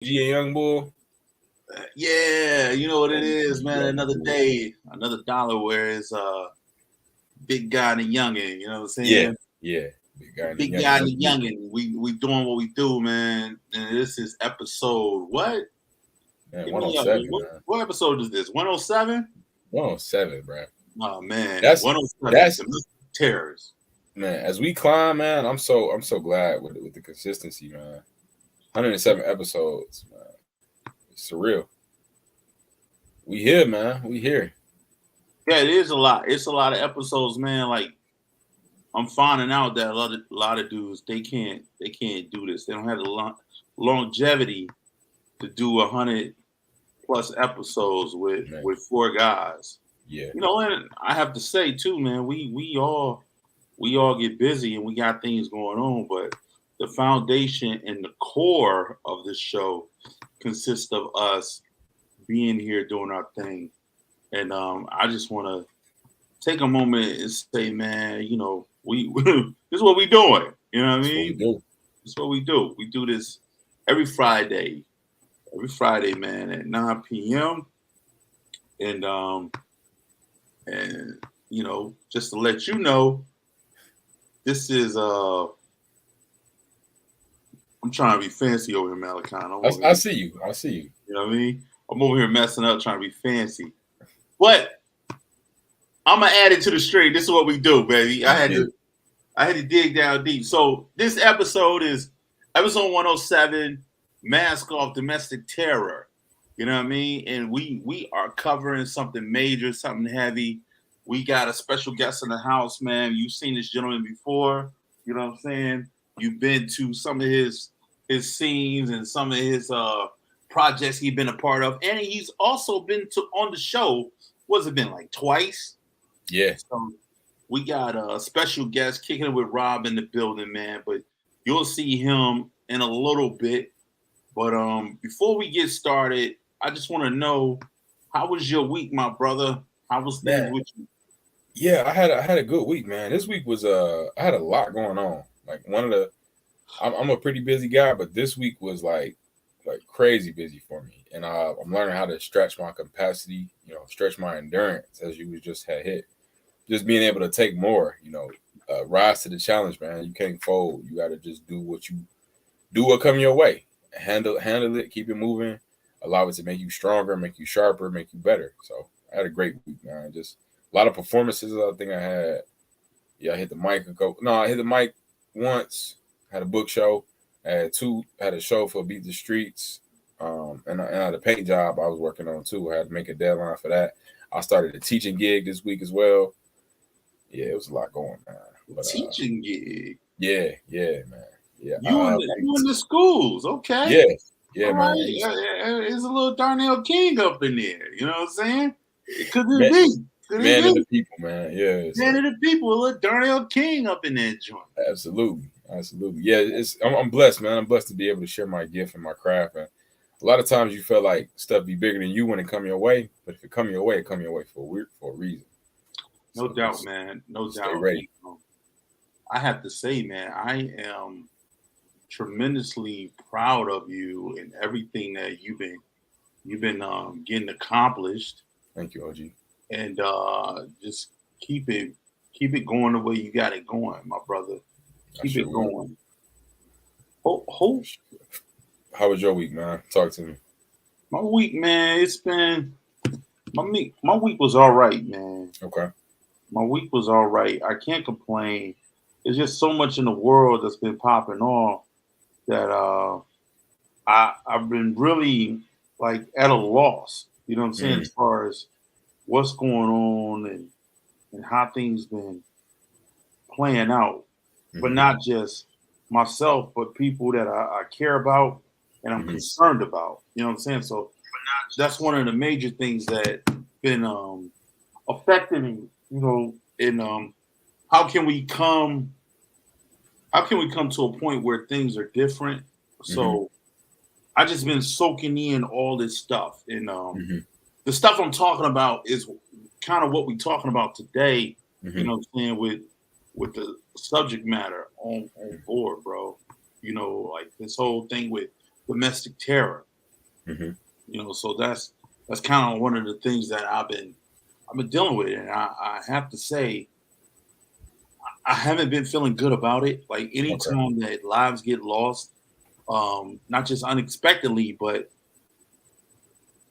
G a young bull. Yeah, you know what it is, man. Young Another bull. day, another dollar. Where is big guy and the youngin? You know what I'm Yeah, saying? yeah. Big guy and the Big young guy and the indeed. youngin. We doing what we do, man. And this is episode what? Man, Give me up. 107, man. What episode is this? 107? 107, bro. Oh man, That's 107. that's Domestic terrors. man. As we climb, man, I'm so glad with the consistency, man. 107 episodes, man. It's surreal. We here, man. We here. Yeah, it is a lot. It's a lot of episodes, man. Like I'm finding out that a lot of dudes they can't do this. They don't have the longevity to do 100+ episodes with Man. with four guys. Yeah. And I have to say too, man, we all get busy and we got things going on, but the foundation and the core of this show consists of us being here doing our thing. And I just want to take a moment and say, man, we this is what we doing. You know what I That's what we mean? do. This is what we do. We do this every Friday. Every Friday, man, at 9 p.m. And just to let you know, this is I'm trying to be fancy over here, Malachi. I'm over I here, see you. I see you. you know what I mean? I'm over here messing up trying to be fancy. But I'm gonna add it to the string. This is what we do, baby. I Let's had get to it. I had to dig down deep. So this episode is episode 107, Mask Off Domestic Terror. You know what I mean? And we are covering something major, something heavy. We got a special guest in the house, man. You've seen this gentleman before. You know what I'm saying? You've been to some of his scenes and some of his projects he's been a part of. And he's also been to on the show. What's it been like twice? Yeah. So we got a special guest kicking it with Rob in the building, man. But you'll see him in a little bit. But before we get started, I just want to know, how was your week, my brother? How was things Man. with you? Yeah, I had a good week, man. This week was I had a lot going on. Like one of the I'm a pretty busy guy, but this week was like crazy busy for me, and I'm learning how to stretch my capacity, stretch my endurance, as you was just had hit. Just being able to take more, rise to the challenge, man. You can't fold. You got to just do what come your way, handle it, keep it moving, allow it to make you stronger, make you sharper, make you better. So I had a great week, man. Just a lot of performances. I think I had. Yeah, I hit the mic a couple. No, I hit the mic once. Had a book show. I had two. Had a show for Beat the Streets. And I had a paint job I was working on too. I had to make a deadline for that. I started a teaching gig this week as well. Yeah, it was a lot going, man. But Teaching gig. yeah, man. Yeah, You in the schools, okay? yeah, yeah, All man. right. There's a little Darnell King up in there. You know what I'm saying? Could it Man, be? Could it man of the be? people, man. Yeah, Man so of the people, a little Darnell King up in that joint. absolutely. Yeah, I'm blessed, man. I'm blessed to be able to share my gift and my craft. And a lot of times you feel like stuff be bigger than you when it come your way, but if it come your way, it come your way for a reason. No So doubt, man. No just stay doubt. ready. I have to say, man, I am tremendously proud of you and everything that you've been getting accomplished, Thank you, OG. and just keep it going the way you got it going, my brother. I Keep sure it will. going. Hope How was your week, man? Talk to me. my week, man. It's been my week was all right, man. Okay. My week was all right. I can't complain. There's just so much in the world that's been popping off that I've been really like at a loss. You know what I'm saying? Mm, As far as what's going on and how things been playing out, but mm-hmm, not just myself, but people that I care about and I'm mm-hmm, concerned about. You know what I'm saying? So that's one of the major things that been affecting me. And how can we come? How can we come to a point where things are different? mm-hmm, So I just been soaking in all this stuff, and mm-hmm, the stuff I'm talking about is kind of what we're talking about today. You mm-hmm. know what I'm saying, with the subject matter on board, bro. Like this whole thing with domestic terror. Mm-hmm. So that's kind of one of the things that I've been dealing with, and I have to say I haven't been feeling good about it. Like Okay. anytime that lives get lost, not just unexpectedly, but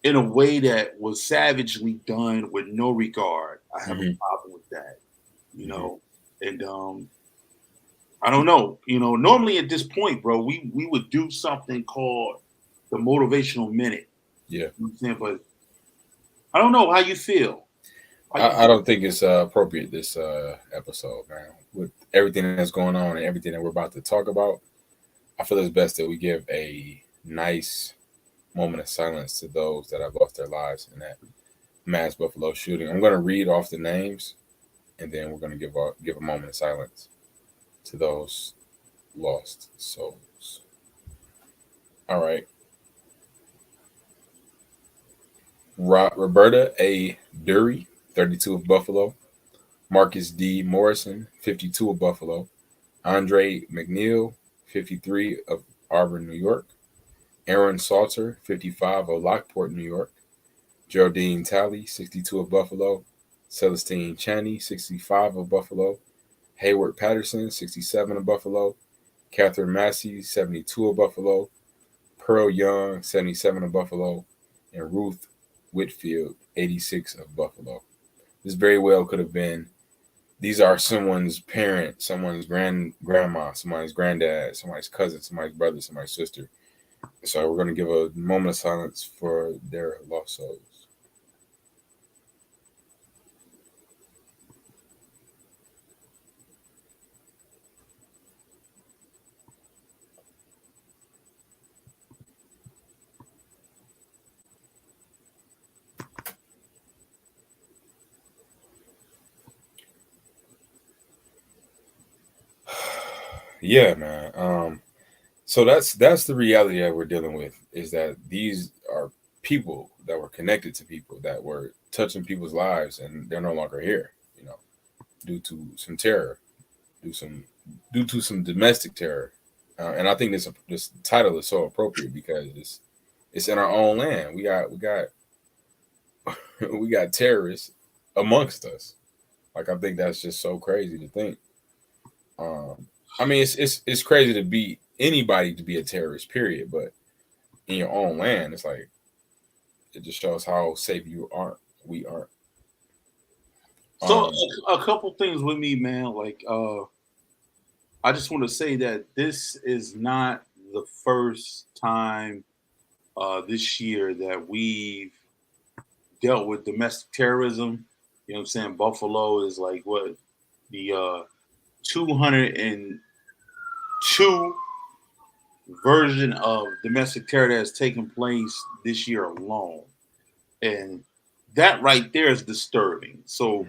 in a way that was savagely done with no regard, I have a Mm-hmm. problem with that. You Mm-hmm. know, and I don't know. Normally at this point, bro, we would do something called the motivational minute. Yeah. You know what I'm saying? But I don't know how you feel. How you I don't think it's appropriate this episode, man. With everything that's going on and everything that we're about to talk about, I feel it's best that we give a nice moment of silence to those that have lost their lives in that mass Buffalo shooting. I'm going to read off the names, and then we're going to give a moment of silence to those lost souls. All right. Roberta A. Dury, 32 of Buffalo. Marcus D. Morrison, 52 of Buffalo. Andre McNeil, 53 of Auburn, New York. Aaron Salter, 55 of Lockport, New York. Geraldine Talley, 62 of Buffalo. Celestine Chaney, 65 of Buffalo. Hayward Patterson, 67 of Buffalo. Catherine Massey, 72 of Buffalo. Pearl Young, 77 of Buffalo. And Ruth Whitfield, 86 of Buffalo. This very well could have been, these are someone's parent, someone's grandma, somebody's granddad, somebody's cousin, somebody's brother, somebody's sister. So we're going to give a moment of silence for their lost souls. Yeah, man. So that's the reality that we're dealing with, is that these are people that were connected to people that were touching people's lives, and they're no longer here. Due to some terror, due some due to some domestic terror, and I think this title is so appropriate because it's in our own land. We got we got terrorists amongst us. Like, I think that's just so crazy to think. I mean, it's crazy to be anybody to be a terrorist, period. But in your own land, it's like, it just shows how safe you aren't. We aren't. So Um, a couple things with me, man. Like, I just want to say that this is not the first time this year that we've dealt with domestic terrorism. You know what I'm saying? Buffalo is like what the 202 version of domestic terror that has taken place this year alone. And that right there is disturbing. So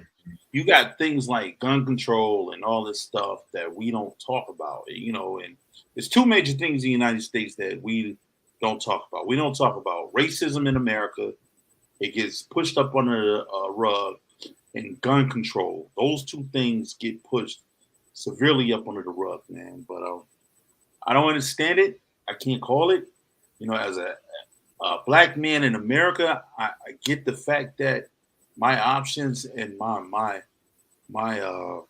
you got things like gun control and all this stuff that we don't talk about, and there's two major things in the United States that we don't talk about. We don't talk about racism in America. It gets pushed up under the rug, and gun control. Those two things get pushed severely up under the rug, man. But I don't understand it. I can't call it. As a black man in America, I get the fact that my options and my I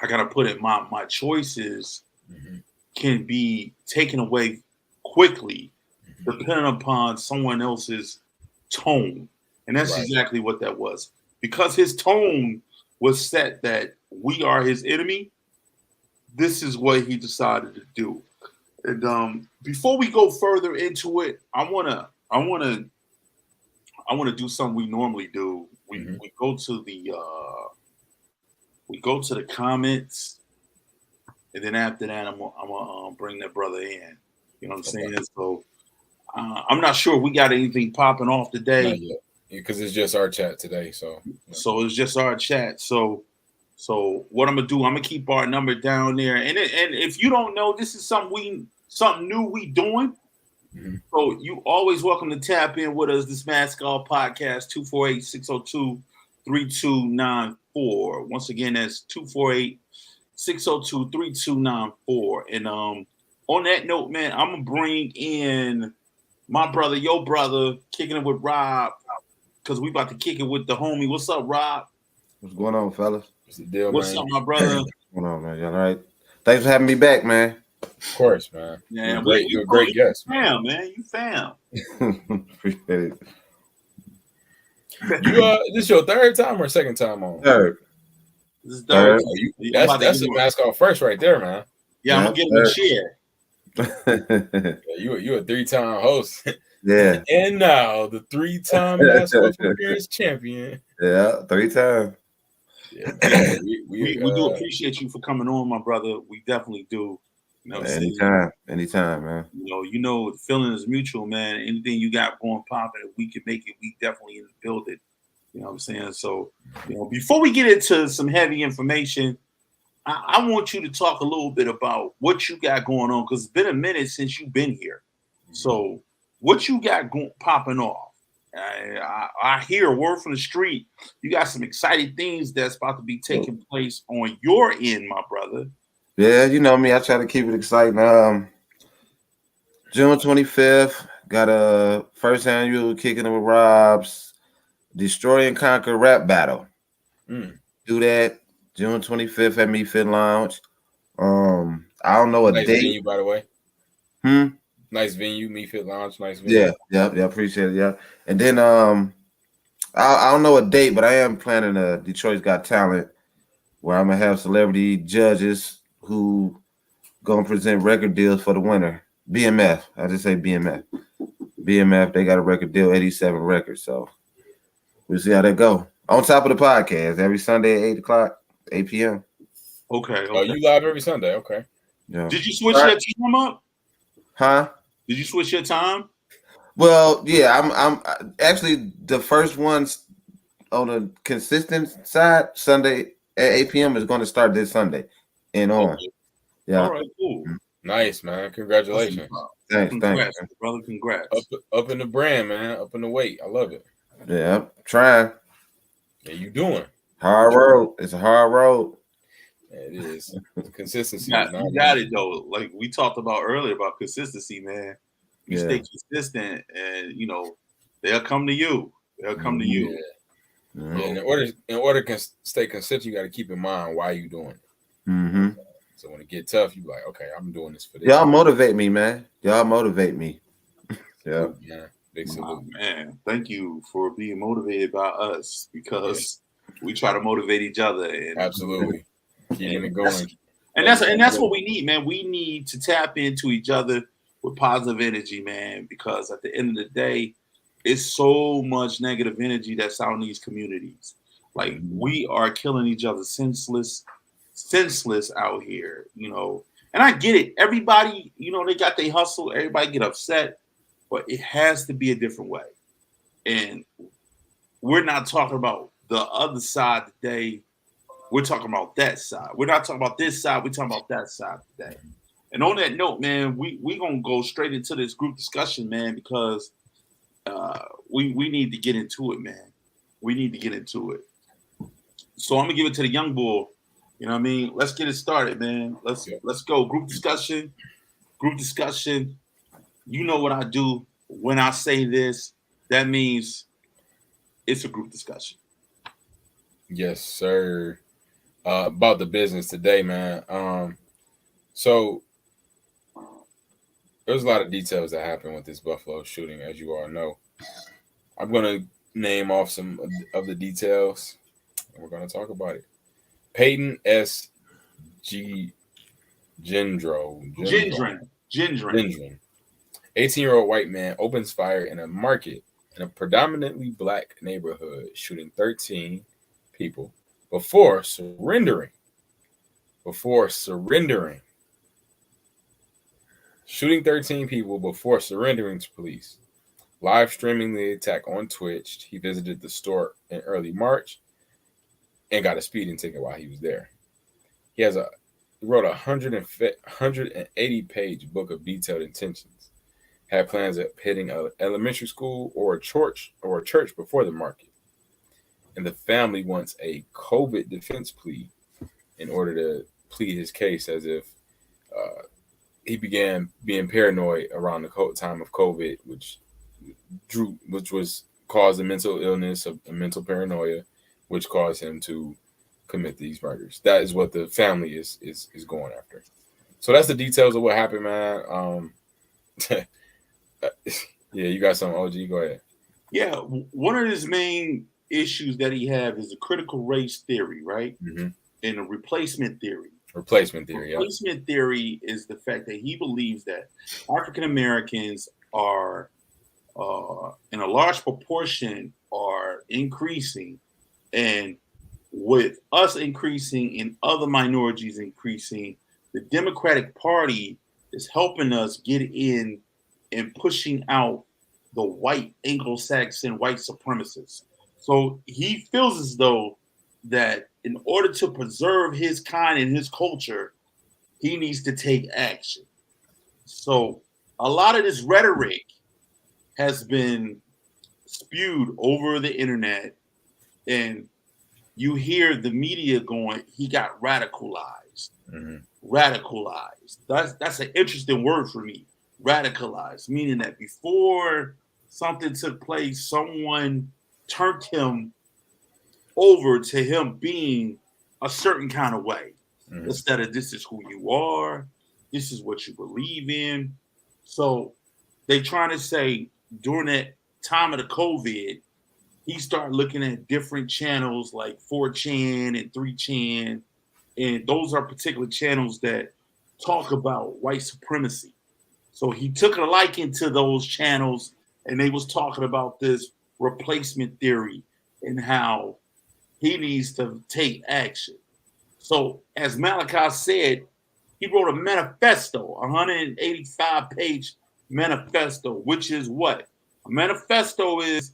gotta put it, my choices mhm, can be taken away quickly mhm. depending upon someone else's tone. And that's Right. exactly what that was. Because his tone was set that we are his enemy, this is what he decided to do. And before we go further into it, I wanna do something we normally do. We Hmm. we go to the comments, and then after that, I'm gonna bring that brother in. You know what I'm Okay. saying? So I'm not sure if we got anything popping off Not today. yet. Because it's just our chat today. So, yeah. So it's just our chat. So what I'm gonna do? I'm gonna keep our number down there. And if you don't know, this is something new we doing. Mhm. So you always welcome to tap in with us. This Massacre podcast 248-602-3294. Once again, that's 248-602-3294. And on that note, man, I'm gonna bring in my brother, your brother, kicking it with Rob, because we about to kick it with the homie. What's up, Rob? What's going on, fellas? What's the deal, What's man? up, my brother? What's going on, man? You all right? Thanks for having me back, man. Of course, man. Yeah, You're a great guest, man. You fam. Appreciate it. This your third time or second time on? Third. This is third. That's a mask off first right there, man. Yeah, I'm gonna get him a chair. Yeah, you a 3-time host. Yeah. And now the 3-time mask off appearance champion. Yeah, 3 times. Yeah, man. We do appreciate you for coming on, my brother. We definitely do. You know what I'm saying? Anytime, man. You know, the feeling is mutual, man. Anything you got going popping, if we can make it, we definitely in the building. You know what I'm saying? So, before we get into some heavy information, I want you to talk a little bit about what you got going on, because it's been a minute since you've been here. So, what you got popping off? I hear a word from the street. You got some exciting things that's about to be taking place on your end, my brother. Yeah, you know me. I try to keep it exciting. June 25th, got a first annual Kicking It with Rob's Destroy and Conquer rap battle. Do that June 25th at Me Fit Lounge. I don't know a nice date. Venue, by the way. Nice venue, Me Fit Lounge, nice venue. Yeah, appreciate it. Yeah, and then I don't know a date, but I am planning a Detroit's Got Talent where I'm gonna have celebrity judges who gonna present record deals for the winner. BMF, I just say BMF. BMF, they got a record deal, 87 records. So we'll see how that go. On top of the podcast, every Sunday at 8 o'clock, 8 p.m. Okay. Oh, you live every Sunday? Okay. Yeah. Did you switch your time up? Huh? Did you switch your time? Well, yeah, I'm actually the first ones on the consistent side. Sunday at 8 p.m. is going to start this Sunday and on. Okay. Yeah. All right, cool. Nice, man. Congratulations. Thanks, brother. Congrats. Up in the brand, man. Up in the weight. I love it. Yeah, trying. Yeah, you doing. Hard road. It's a hard road. Yeah, it is. Consistency. You got it, though. Like we talked about earlier about consistency, man. You stay consistent, and they'll come to you. They'll come to you. Yeah. Yeah, in order to stay consistent, you got to keep in mind why you doing it. Mm-hmm. So when it get tough, you be like, okay, I'm doing this for this. Y'all motivate me, man. Y'all motivate me. Yeah. Big salute. Man, thank you for being motivated by us, because we try to motivate each other. And, absolutely. Keeping it going. And that's what we need, man. We need to tap into each other with positive energy, man, because at the end of the day, it's so much negative energy that's out in these communities. Like, we are killing each other senseless out here, And I get it. Everybody, they got their hustle. Everybody get upset, but it has to be a different way. And we're not talking about the other side today. We're talking about that side. We're not talking about this side. We're talking about that side today. And on that note, man, we gonna go straight into this group discussion, man, because we need to get into it, man. We need to get into it. So I'm gonna give it to the young bull. You know what I mean? Let's get it started, man. Let's go. Group discussion. You know what I do when I say this. That means it's a group discussion. Yes, sir. About the business today, man. So there's a lot of details that happened with this Buffalo shooting, as you all know. I'm gonna name off some of the details, and we're gonna talk about it. Peyton S. Gendron. 18-year-old white man opens fire in a market in a predominantly black neighborhood, shooting 13 people before surrendering. Shooting 13 people before surrendering to police. Live streaming the attack on Twitch. He visited the store in early March and got a speeding ticket while he was there. He wrote a 180-page book of detailed intentions. Had plans of hitting an elementary school or a church before the market. And the family wants a COVID defense plea in order to plead his case, as if he began being paranoid around the time of COVID, which was caused a mental illness, a mental paranoia, which caused him to commit these murders. That is what the family is going after. So that's the details of what happened, man. Yeah, you got some, OG. Go ahead. Yeah, one of his main issues that he have is a critical race theory, right? Mm-hmm. And a replacement theory. Replacement theory. Replacement theory is the fact that he believes that African Americans are, in a large proportion, are increasing, and with us increasing and other minorities increasing, the Democratic Party is helping us get in and pushing out the white Anglo-Saxon white supremacists. So he feels as though that in order to preserve his kind and his culture, he needs to take action. So a lot of this rhetoric has been spewed over the internet, and you hear the media going, he got radicalized. Mm-hmm. Radicalized. That's an interesting word for me. Radicalized, meaning that before something took place, someone turned him over to him being a certain kind of way. Mm-hmm. Instead of this is who you are, this is what you believe in. So they trying to say during that time of the COVID, he started looking at different channels like 4chan and 3chan, and those are particular channels that talk about white supremacy. So he took a liking to those channels, and they was talking about this replacement theory and how he needs to take action. So as Malachi said, he wrote a manifesto, a 185-page manifesto, which is what? A manifesto is,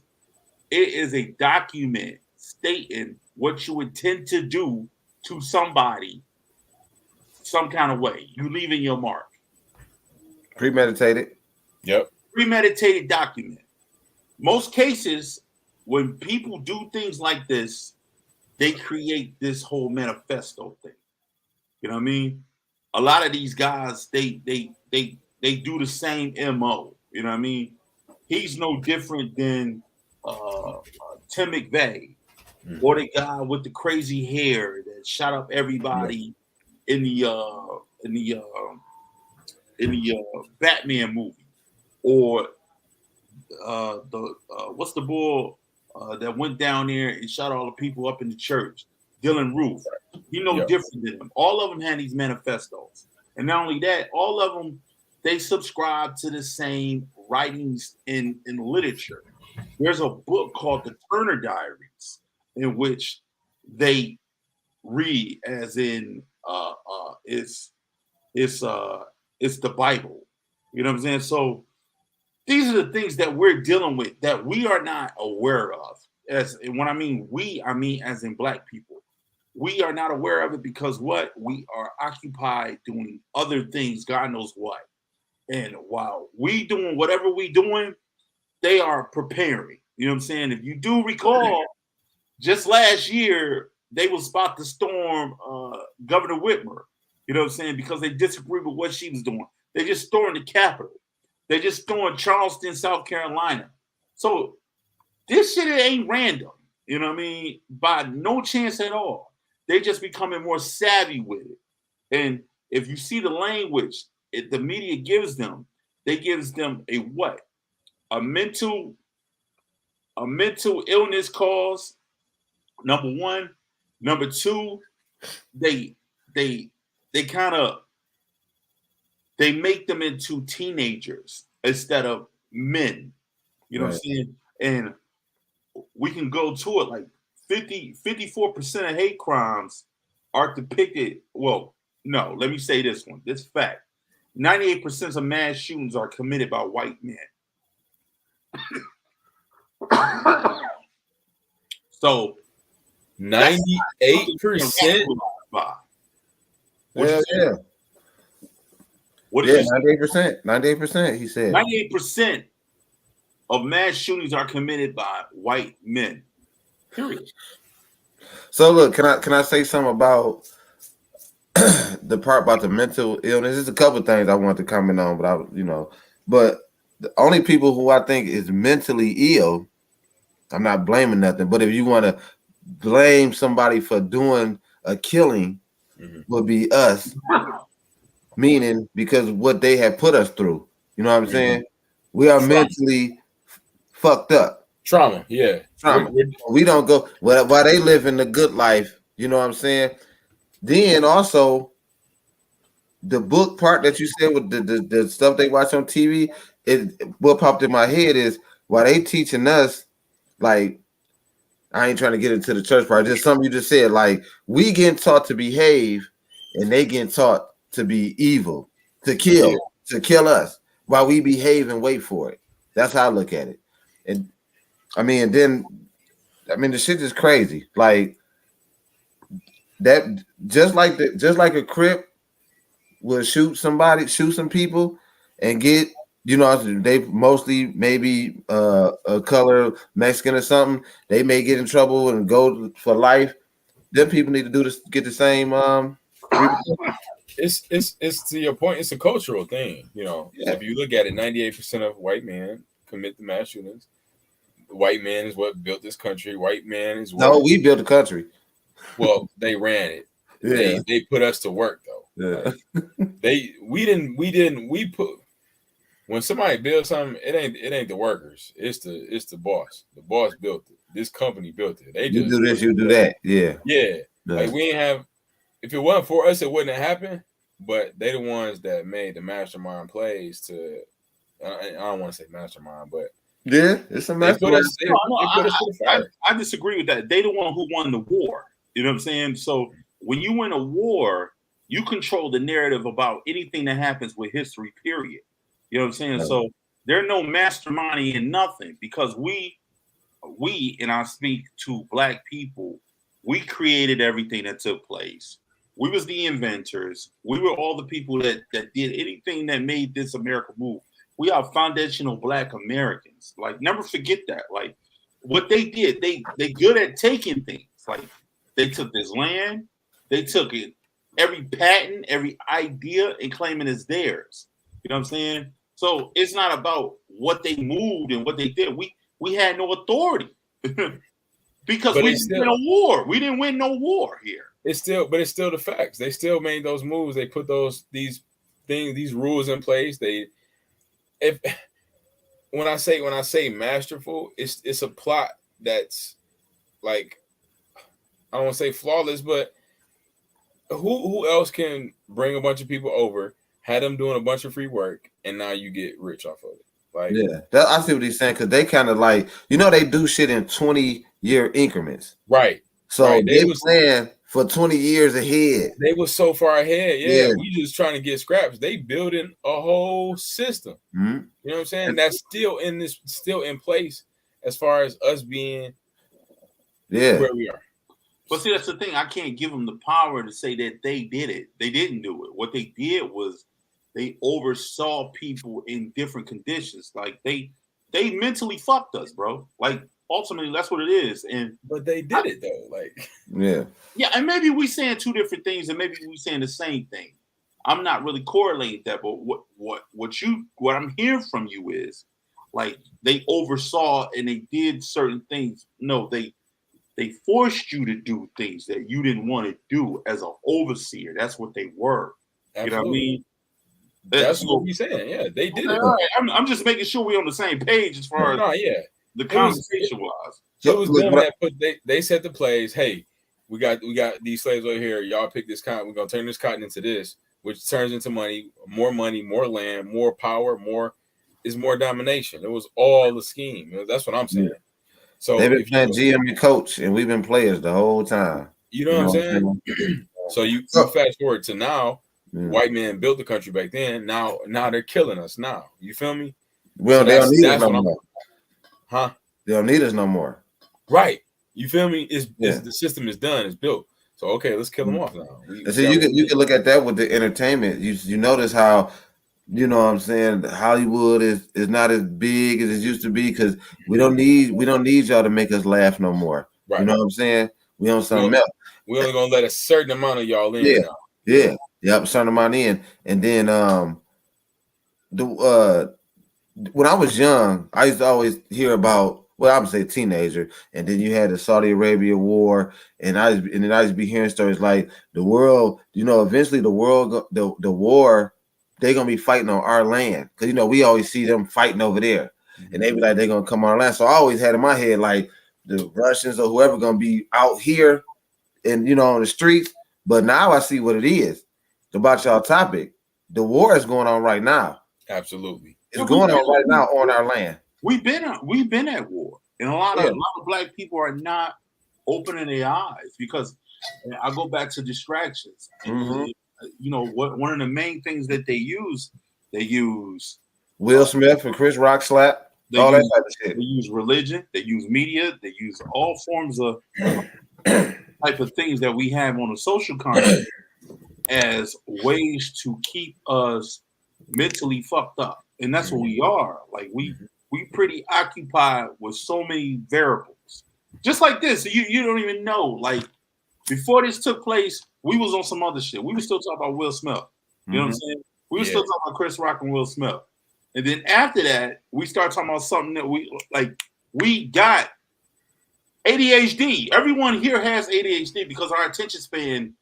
it is a document stating what you intend to do to somebody some kind of way. You leaving your mark. Premeditated. Yep. Premeditated document. Most cases, when people do things like this, they create this whole manifesto thing. You know what I mean? A lot of these guys, they do the same MO. You know what I mean? He's no different than Tim McVeigh, or the guy with the crazy hair that shot up everybody in the Batman movie, or what's the bull that went down there and shot all the people up in the church, Dylan Roof. He no different than them. All of them had these manifestos, and not only that, all of them, they subscribe to the same writings in literature. There's a book called The Turner Diaries, in which they read as in it's the Bible. You know what I'm saying? So these are the things that we're dealing with that we are not aware of. As when I mean we, I mean as in Black people. We are not aware of it because what? We are occupied doing other things, God knows what. And while we doing whatever we doing, they are preparing. You know what I'm saying? If you do recall, just last year, they was about to storm Governor Whitmer. You know what I'm saying? Because they disagree with what she was doing. They just stormed the Capitol. They just stormed Charleston, South Carolina. So this shit ain't random. You know what I mean? By no chance at all. They just becoming more savvy with it. And if you see the language the media gives them, they gives them a what? A mental illness cause, number one. Number two, they kind of they make them into teenagers instead of men. You know what I'm saying? And we can go to it like 54% of hate crimes are depicted. Well, no, let me say this one. This fact. 98% of mass shootings are committed by white men. So 98%. Well, yeah. What 98%. 98%, he said. 98% of mass shootings are committed by white men. Period. So look, can I say something about the part about the mental illness. There's a couple things I want to comment on, but the only people who I think is mentally ill, I'm not blaming nothing, but if you want to blame somebody for doing a killing, would be us, meaning because what they have put us through. You know what I'm saying? We are mentally fucked up. Trauma. We don't go while they live in the good life. You know what I'm saying? Then also the book part that you said with the stuff they watch on TV, what popped in my head is while they teaching us, like, I ain't trying to get into the church part, just something you just said, like we getting taught to behave and they getting taught to be evil, to kill us while we behave and wait for it. That's how I look at it. And the shit is crazy. Like that, just like a Crip will shoot some people and get, they mostly maybe a color Mexican or something. They may get in trouble and go for life. Them people need to do this, get the same. It's to your point. It's a cultural thing, If you look at it, 98% of white men commit the mass shootings. The white man is what built this country. White man is what. No, we built the country. Well, they ran it. Yeah. They put us to work though. Yeah. We put, when somebody builds something, it ain't the workers. It's the boss. The boss built it. This company built it. They just do this, you do that. Yeah. Like we ain't have. If it wasn't for us, it wouldn't have happened. But they the ones that made the mastermind plays to. I don't want to say mastermind, but yeah, it's a mastermind. I disagree with that. They the one who won the war. You know what I'm saying? So when you win a war, you control the narrative about anything that happens with history, period. You know what I'm saying? No. So there's no masterminding in nothing because we, and I speak to Black people, we created everything that took place. We was the inventors. We were all the people that did anything that made this America move. We are foundational Black Americans. Like, never forget that. Like, what they did, they good at taking things. Like, they took this land, they took it, every patent, every idea, and claiming it's theirs. You know what I'm saying? So it's not about what they moved and what they did. We had no authority because we didn't win a war. We didn't win no war here. It's still the facts. They still made those moves. They put these rules in place. When I say masterful, it's a plot that's like, I don't want to say flawless, but who else can bring a bunch of people over, had them doing a bunch of free work, and now you get rich off of it? Like, yeah, I see what he's saying, because they kind of like, they do shit in 20-year increments, right? So they plan for 20 years ahead. They were so far ahead. Yeah. We just trying to get scraps. They building a whole system. Mm-hmm. You know what I'm saying? That's still in place as far as us being where we are. But see, that's the thing. I can't give them the power to say that they did it. They didn't do it. What they did was they oversaw people in different conditions. Like they mentally fucked us, bro. Like, ultimately, that's what it is. But they did it though. Like, yeah. And maybe we saying two different things, and maybe we saying the same thing. I'm not really correlating that, but what I'm hearing from you is like they oversaw and they did certain things. No, they forced you to do things that you didn't want to do as an overseer. That's what they were. Absolutely. You know what I mean? That's what we saying. Yeah, they did it. Right. I'm just making sure we're on the same page as far as the conversation was. It was them that they set the plays. Hey, we got these slaves over here. Y'all pick this cotton. We're gonna turn this cotton into this, which turns into money, more land, more power, more domination. It was all the scheme. That's what I'm saying. Yeah. So they've been playing GM and coach, and we've been players the whole time. You know what I'm saying? So you fast forward to now. Yeah. White men built the country back then. Now they're killing us. Now you feel me? Well, they don't need us no more. Huh? They don't need us no more. Right. You feel me? The system is done. It's built. So okay, let's kill them off now. So you can look at that with the entertainment. You notice how, you know what I'm saying, Hollywood is not as big as it used to be, because we don't need y'all to make us laugh no more. Right. You know what I'm saying? We on something else. We're only gonna let a certain amount of y'all in now. Yeah, yep, certain amount in, and then the when I was young, I used to always hear about. Well, I would say teenager, and then you had the Saudi Arabia war, and then I used to be hearing stories like the world. Eventually the world, the war, they're gonna be fighting on our land because we always see them fighting over there, and they be like they're gonna come on our land. So I always had in my head like the Russians or whoever gonna be out here and on the streets. But now I see what it is. About y'all topic, the war is going on right now. Absolutely. It's going on right now on our land. We've been at war, and a lot of black people are not opening their eyes because I go back to distractions. Mm-hmm. One of the main things that they use Will Smith and Chris Rock slap, all that type of shit. They use religion, they use media, they use all forms of type of things that we have on a social content as ways to keep us mentally fucked up. And that's what we are. Like we pretty occupied with so many variables. Just like this, you don't even know. Like before this took place, we was on some other shit. We were still talking about Will Smith. You know what I'm saying? We were still talking about Chris Rock and Will Smith. And then after that, we start talking about something that we got ADHD. Everyone here has ADHD because our attention span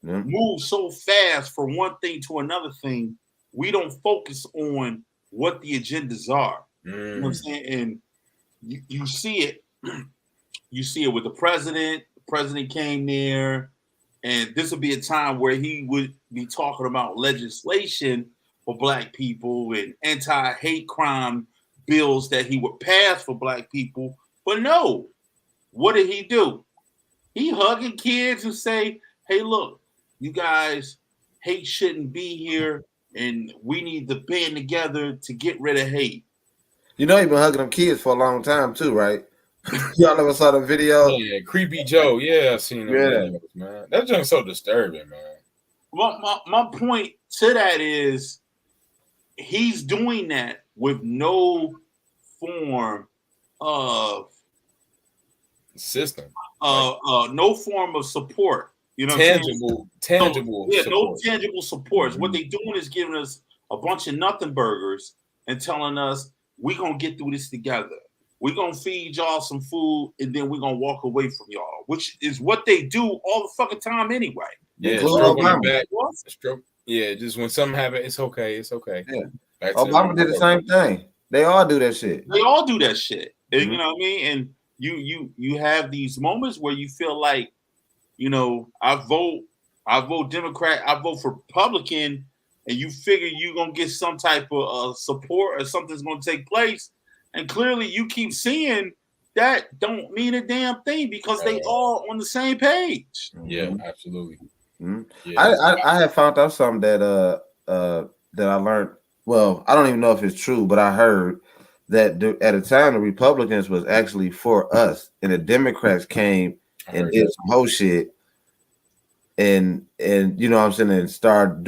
moves so fast from one thing to another thing. We don't focus on what the agendas are. You know what I'm saying? And you see it. You see it with the president. The president came there, and this would be a time where he would be talking about legislation for black people and anti-hate crime bills that he would pass for black people. But no, what did he do? He hugging kids and say, hey, look, you guys, hate shouldn't be here, and we need to band together to get rid of hate. You've been hugging them kids for a long time too, right? Y'all ever saw the video? Yeah, Creepy Joe. Yeah, I've seen them videos, man. That junk's so disturbing, man. Well, my point to that is he's doing that with no form of system. No form of support. Tangible support. No tangible supports. What they're doing is giving us a bunch of nothing burgers and telling us we're gonna get through this together. We're gonna feed y'all some food and then we're gonna walk away from y'all, which is what they do all the fucking time anyway. Yeah, stroke on the back. Stroke. Yeah, just when something happens, it's okay. It's okay. Yeah. Obama did the same thing. They all do that shit. They all do that shit. And, you know what I mean? And you have these moments where you feel like, I vote Democrat, I vote for Republican, and you figure you're gonna get some type of support or something's gonna take place, and clearly you keep seeing that don't mean a damn thing because they all on the same page. Yeah, absolutely. Mm-hmm. Yeah. I have found out something that I learned. Well, I don't even know if it's true, but I heard that at a time the Republicans was actually for us, and the Democrats came and did some whole shit, and you know what I'm saying, and start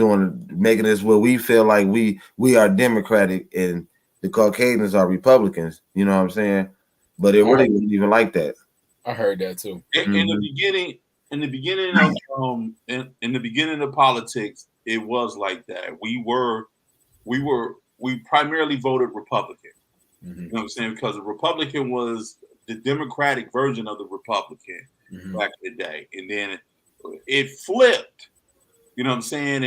making this where we feel like we are Democratic and the Caucasians are Republicans. You know what I'm saying? But it really wasn't even like that. I heard that too. In the beginning of politics, it was like that. We primarily voted Republican. You know what I'm saying? Because the Republican was the Democratic version of the Republican back in the day. And then it flipped, you know what I'm saying?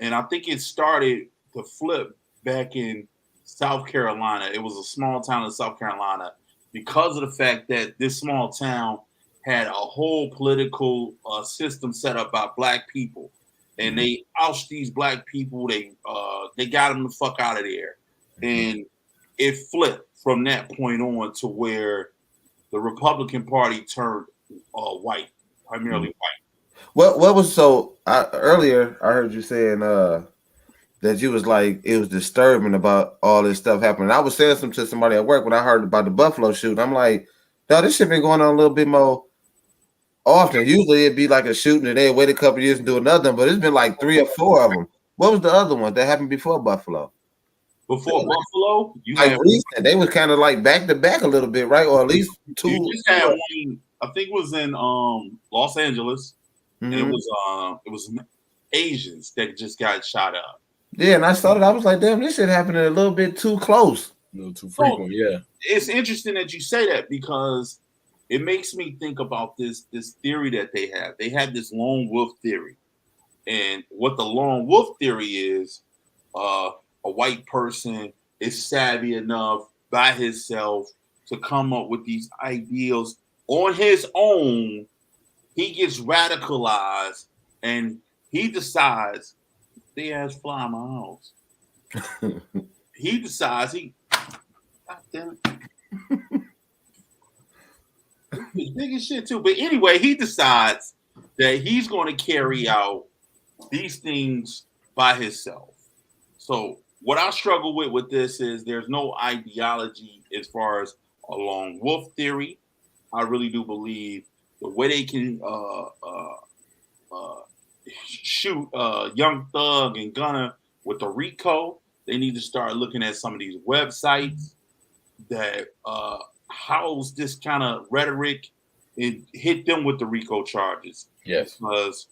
And I think it started to flip back in South Carolina. It was a small town in South Carolina because of the fact that this small town had a whole political system set up by black people. And they ousted these black people. They got them the fuck out of there. And it flipped from that point on to where the Republican Party turned white, primarily white. What was earlier? I heard you saying that you was like it was disturbing about all this stuff happening. I was saying something to somebody at work when I heard about the Buffalo shooting. I'm like, no, this shit been going on a little bit more often. Usually it'd be like a shooting and they'd wait a couple of years and do another, but it's been like 3 or 4 of them. What was the other one that happened before Buffalo? Buffalo, recent. They was kind of like back to back a little bit, right? Or at least 2. You just had one. I think it was in Los Angeles. And it was Asians that just got shot up. Yeah, and I saw it. I was like, damn, this shit happening a little bit too close. A little too frequent, yeah. It's interesting that you say that because it makes me think about this theory that they have. They have this lone wolf theory. And what the lone wolf theory is, a white person is savvy enough by himself to come up with these ideals on his own. He gets radicalized and he decides, they ass fly in my house. He decides God damn it. He's big as shit too. But anyway, he decides that he's going to carry out these things by himself. So what I struggle with this is there's no ideology as far as a lone wolf theory. I really do believe the way they can shoot Young Thug and Gunna with the RICO, they need to start looking at some of these websites that house this kind of rhetoric and hit them with the RICO charges. Yes. Because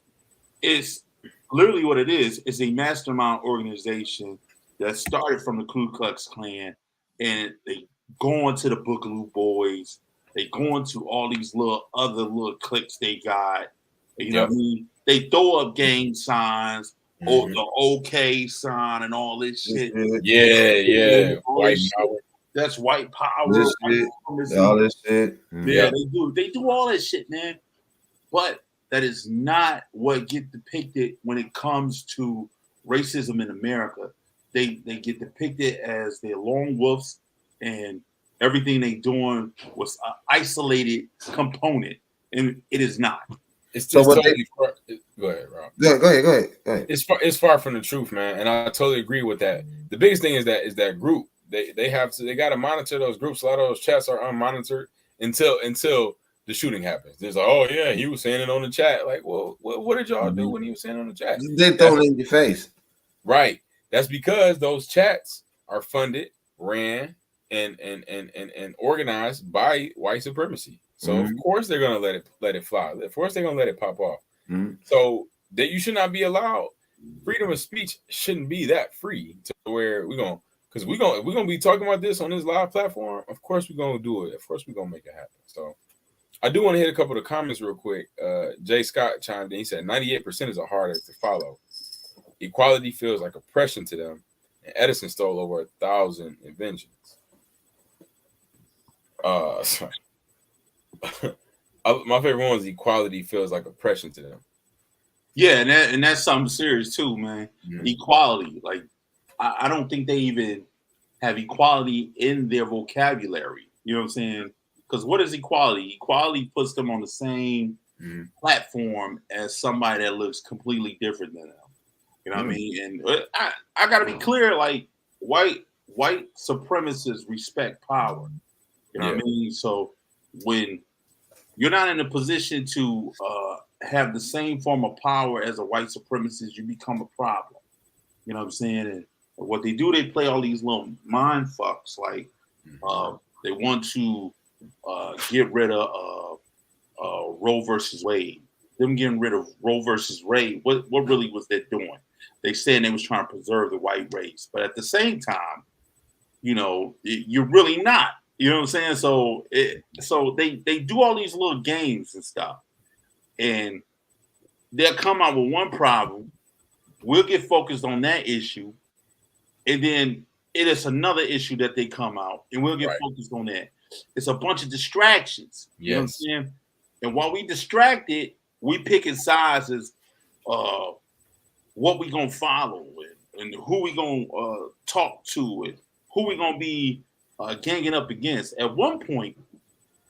it's literally what it is. It's a mastermind organization that started from the Ku Klux Klan, and they go into the Boogaloo Boys. They go into all these other little cliques they got. You know what I mean? They throw up gang signs, or the OK sign, and all this shit. Yeah. White power. That's white power. This shit, all this shit. Yeah, they do. They do all that shit, man. But that is not what get depicted when it comes to racism in America. They get depicted as they're lone wolves, and everything they doing was an isolated component, and it is not. It's just totally far. Go ahead, Rob. Go ahead. It's far from the truth, man, and I totally agree with that. The biggest thing is that group. They got to monitor those groups. A lot of those chats are unmonitored until the shooting happens. There's like, oh yeah, he was saying it on the chat. Like, well, what did y'all do when he was saying it on the chat? They throw it in your face, right? That's because those chats are funded, ran, and organized by white supremacy. So of course they're gonna let it fly. Of course they're gonna let it pop off. So that you should not be allowed. Freedom of speech shouldn't be that free to where we're gonna be talking about this on this live platform. Of course we're gonna do it. Of course we're gonna make it happen. So I do want to hit a couple of the comments real quick. Jay Scott chimed in. He said 98% is harder to follow. Equality feels like oppression to them. And Edison stole over 1,000 inventions. My favorite one is equality feels like oppression to them. Yeah, and that's something serious too, man. Equality, like I don't think they even have equality in their vocabulary. You know what I'm saying? Because what is equality? Equality puts them on the same platform as somebody that looks completely different than them. You know what I mean? And I got to be clear, like white supremacists respect power. You know what I mean? So when you're not in a position to have the same form of power as a white supremacist, you become a problem. You know what I'm saying? And what they do, they play all these little mind fucks. Like they want to get rid of Roe versus Wade. Them getting rid of Roe versus Wade, what really was they doing? They saying they was trying to preserve the white race, but at the same time, you know, you're really not. You know what I'm saying? So they do all these little games and stuff, and they'll come out with one problem. We'll get focused on that issue, and then it is another issue that they come out, and we'll get focused on that. It's a bunch of distractions. You know what I'm saying? And while we distracted, we picking sides as what we gonna follow with, and who we gonna talk to with, who we gonna be ganging up against. At one point,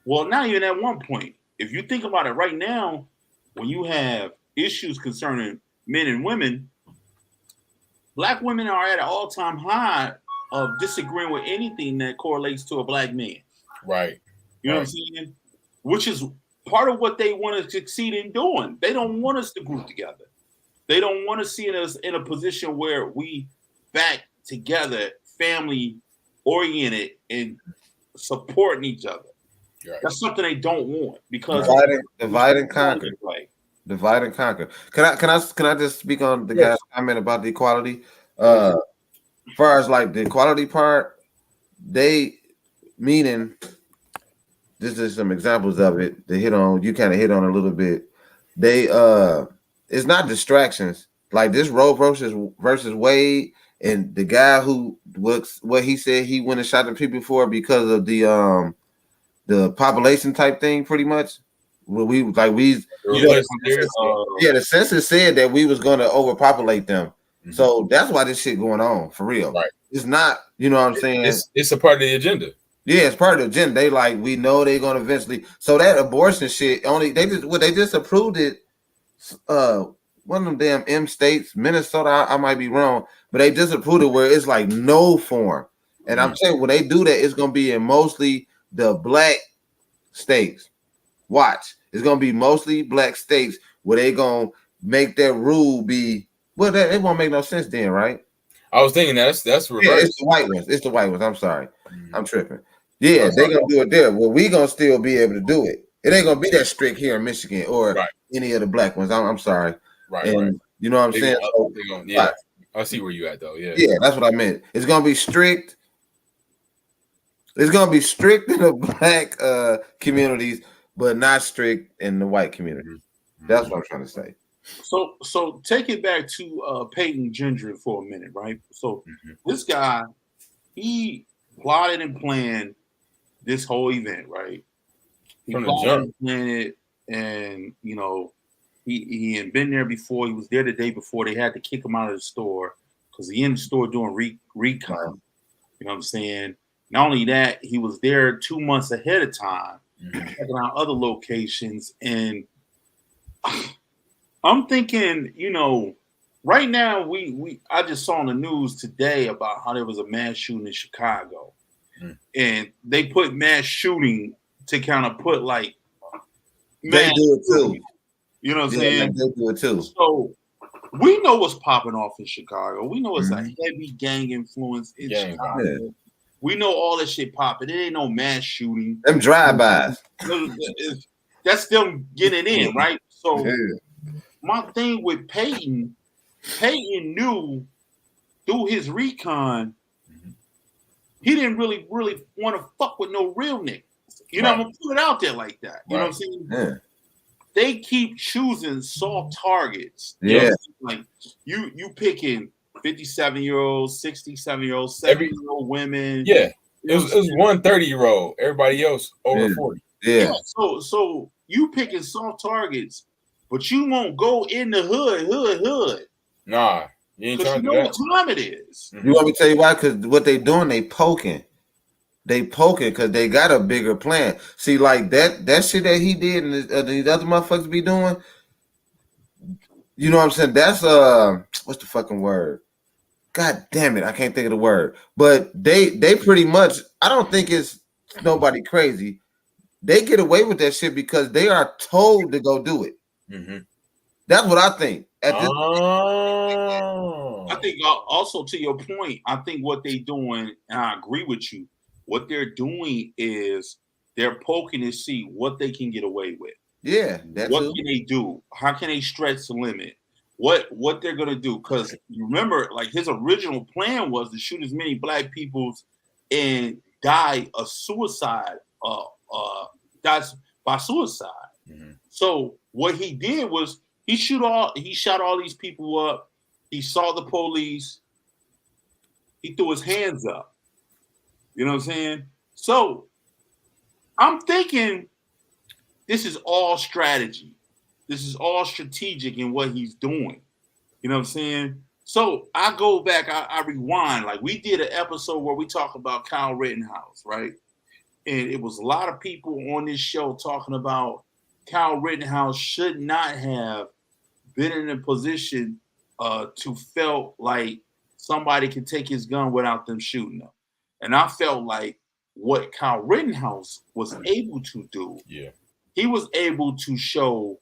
well, not even at one point. If you think about it right now, when you have issues concerning men and women, Black women are at an all-time high of disagreeing with anything that correlates to a Black man. Right. You know what I'm saying? Which is part of what they want to succeed in doing. They don't want us to group together. They don't want to see us in a position where we back together, family oriented and supporting each other. Right. That's something they don't want because divide and conquer. Divide and conquer. Can I just speak on the guy's comment about the equality? Far as like the equality part, they meaning this is some examples of it. They you kind of hit on a little bit. They it's not distractions. Like this Roe versus Wade and the guy who what he said he went and shot the people for because of the population type thing, pretty much. Well, the census said that we was going to overpopulate them. Mm-hmm. So that's why this shit going on for real. Right. It's not, you know what I'm saying? It's a part of the agenda. Yeah, it's part of the agenda. They like, we know they're going to eventually. So that abortion shit they just approved it. One of them damn M states, Minnesota. I might be wrong, but they just approved it where it's like no form. And I'm saying when they do that, it's going to be in mostly the black states. Watch, it's gonna be mostly black states where they gonna make that rule be. Well, it won't make no sense then, right? I was thinking that's reverse. Yeah, it's the white ones. It's the white ones. I'm sorry, I'm tripping. Yeah, they gonna do it there. Well, we gonna still be able to do it. It ain't gonna be that strict here in Michigan or any of the black ones. I'm sorry. Right. You know what I'm saying? I see where you at though. Yeah. Yeah, that's what I meant. It's gonna be strict. It's gonna be strict in the black communities, but not strict in the white community. That's what I'm trying to say. So take it back to Peyton Gendron for a minute, right? So this guy, he plotted and planned this whole event, right? He plotted and planned it, and you know, he had been there before. He was there the day before. They had to kick him out of the store because he in the store doing recon. You know what I'm saying? Not only that, he was there 2 months ahead of time. Checking out other locations, and I'm thinking, you know, right now I just saw on the news today about how there was a mass shooting in Chicago, and they put mass shooting to kind of put like they do it too. You know what I'm saying? They do it too. So we know what's popping off in Chicago. We know it's a heavy gang influence in Chicago. Yeah. We know all that shit popping. It ain't no mass shooting. Them drive-bys. That's them getting in, right? So my thing with Peyton knew through his recon, he didn't really want to fuck with no real niggas. You know, I'm gonna put it out there like that. You know what I'm saying? Yeah. They keep choosing soft targets. Yeah. Like you picking 57-year-olds, 67-year-olds, 70-year-old women. Yeah. It was 130-year-old. Everybody else over 40. Yeah. So you picking soft targets, but you won't go in the hood. Nah. You ain't trying to do know that. what time it is. You want me to tell you why? Because what they doing, they poking. They poking because they got a bigger plan. See, like that shit that he did and these other motherfuckers be doing, you know what I'm saying? That's what's the fucking word? God damn it, I can't think of the word. But they pretty much, I don't think it's nobody crazy. They get away with that shit because they are told to go do it. That's what I think. I think also to your point, I think what they doing, and I agree with you, what they're doing is they're poking to see what they can get away with. Yeah. What can they do? How can they stretch the limit? What they're gonna do? Because you remember, like his original plan was to shoot as many black people and die a suicide, dies by suicide. So what he did was he shot all these people up. He saw the police. He threw his hands up. You know what I'm saying? So I'm thinking this is all strategy. This is all strategic in what he's doing. You know what I'm saying? So I go back, I rewind. Like we did an episode where we talk about Kyle Rittenhouse, right? And it was a lot of people on this show talking about Kyle Rittenhouse should not have been in a position to felt like somebody can take his gun without them shooting him. And I felt like what Kyle Rittenhouse was able to do, he was able to show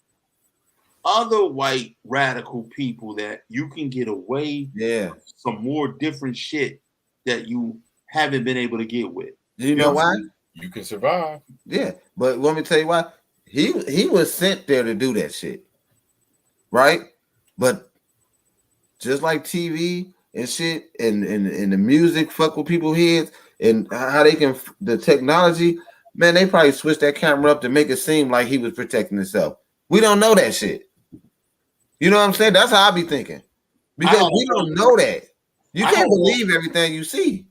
other white radical people that you can get away with some more different shit that you haven't been able to get with. You know why? You can survive. Yeah, but let me tell you why. He was sent there to do that shit. right? But just like TV and shit, and the music fuck with people's heads, and how they can the technology, man, they probably switched that camera up to make it seem like he was protecting himself. We don't know that shit. You know what I'm saying? That's how I be thinking. Because we don't know that. You can't believe everything you see.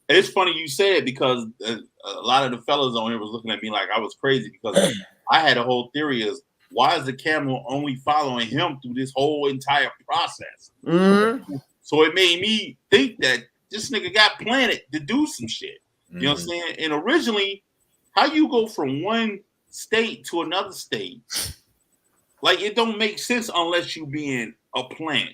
It's funny you say it because a lot of the fellas on here was looking at me like I was crazy because I had a whole theory is why is the camera only following him through this whole entire process? Mm-hmm. So it made me think that this nigga got planted to do some shit. You know what I'm saying? And originally, how you go from one state to another state, like it don't make sense unless you being a plant.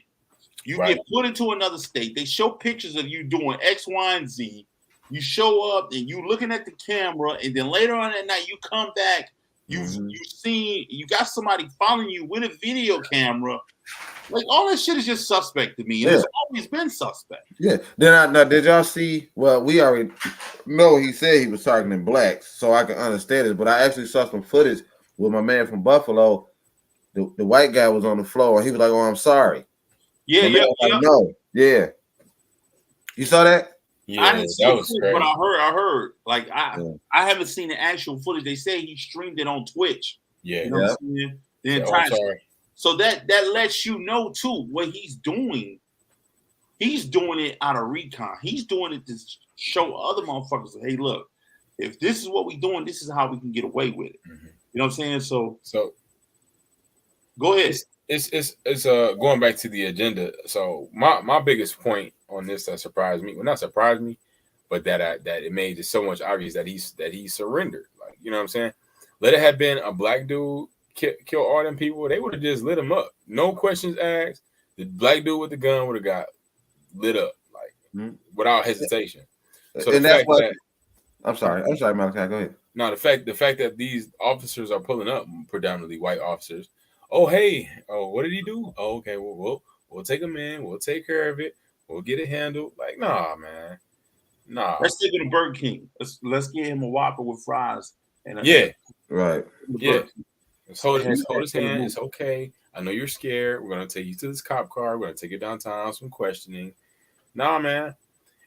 You get put into another state. They show pictures of you doing X, Y, and Z. You show up and you looking at the camera, and then later on that night you come back. You got somebody following you with a video camera. Like all that shit is just suspect to me. And it's always been suspect. Yeah. Now, did y'all see? Well, we already know he said he was targeting blacks, so I can understand it. But I actually saw some footage with my man from Buffalo. The white guy was on the floor, and he was like, "Oh, I'm sorry." Yeah. No. Yeah. You saw that? Yeah, I didn't see it, but I heard. Like I haven't seen the actual footage. They say he streamed it on Twitch. Yeah. You know what I'm saying? The entire so that lets you know too what he's doing. He's doing it out of recon. He's doing it to show other motherfuckers, hey, look, if this is what we're doing, this is how we can get away with it. Mm-hmm. You know what I'm saying? So go ahead. It's going back to the agenda. So my biggest point on this that surprised me, well, not surprised me, but that it made it so much obvious that he surrendered. Like, you know what I'm saying? Let it have been a black dude kill all them people, they would have just lit him up. No questions asked. The black dude with the gun would have got lit up, like without hesitation. So and that's what I'm sorry, Malachi, go ahead. No, the fact that these officers are pulling up, predominantly white officers. Oh, hey, what did he do? Oh, okay, we'll take him in. We'll take care of it. We'll get it handled. Like, nah, man, nah. Let's take him to Burger King. Let's get him a Whopper with fries. And right, yeah. Hold his hand. It's okay. I know you're scared. We're gonna take you to this cop car. We're gonna take you downtown. Some questioning. Nah, man.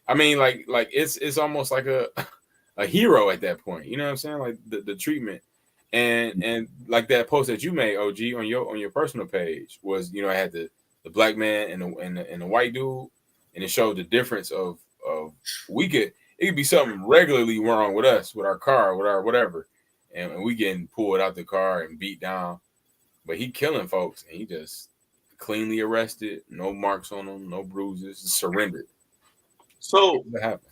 I mean, like it's almost like a hero at that point. You know what I'm saying? Like the treatment. And like that post that you made, OG, on your personal page was, you know, I had the black man and the white dude, and it showed the difference of it could be something regularly wrong with us, with our car, with our whatever, and we getting pulled out the car and beat down, but he killing folks, and he just cleanly arrested, no marks on him, no bruises, surrendered. So what happened?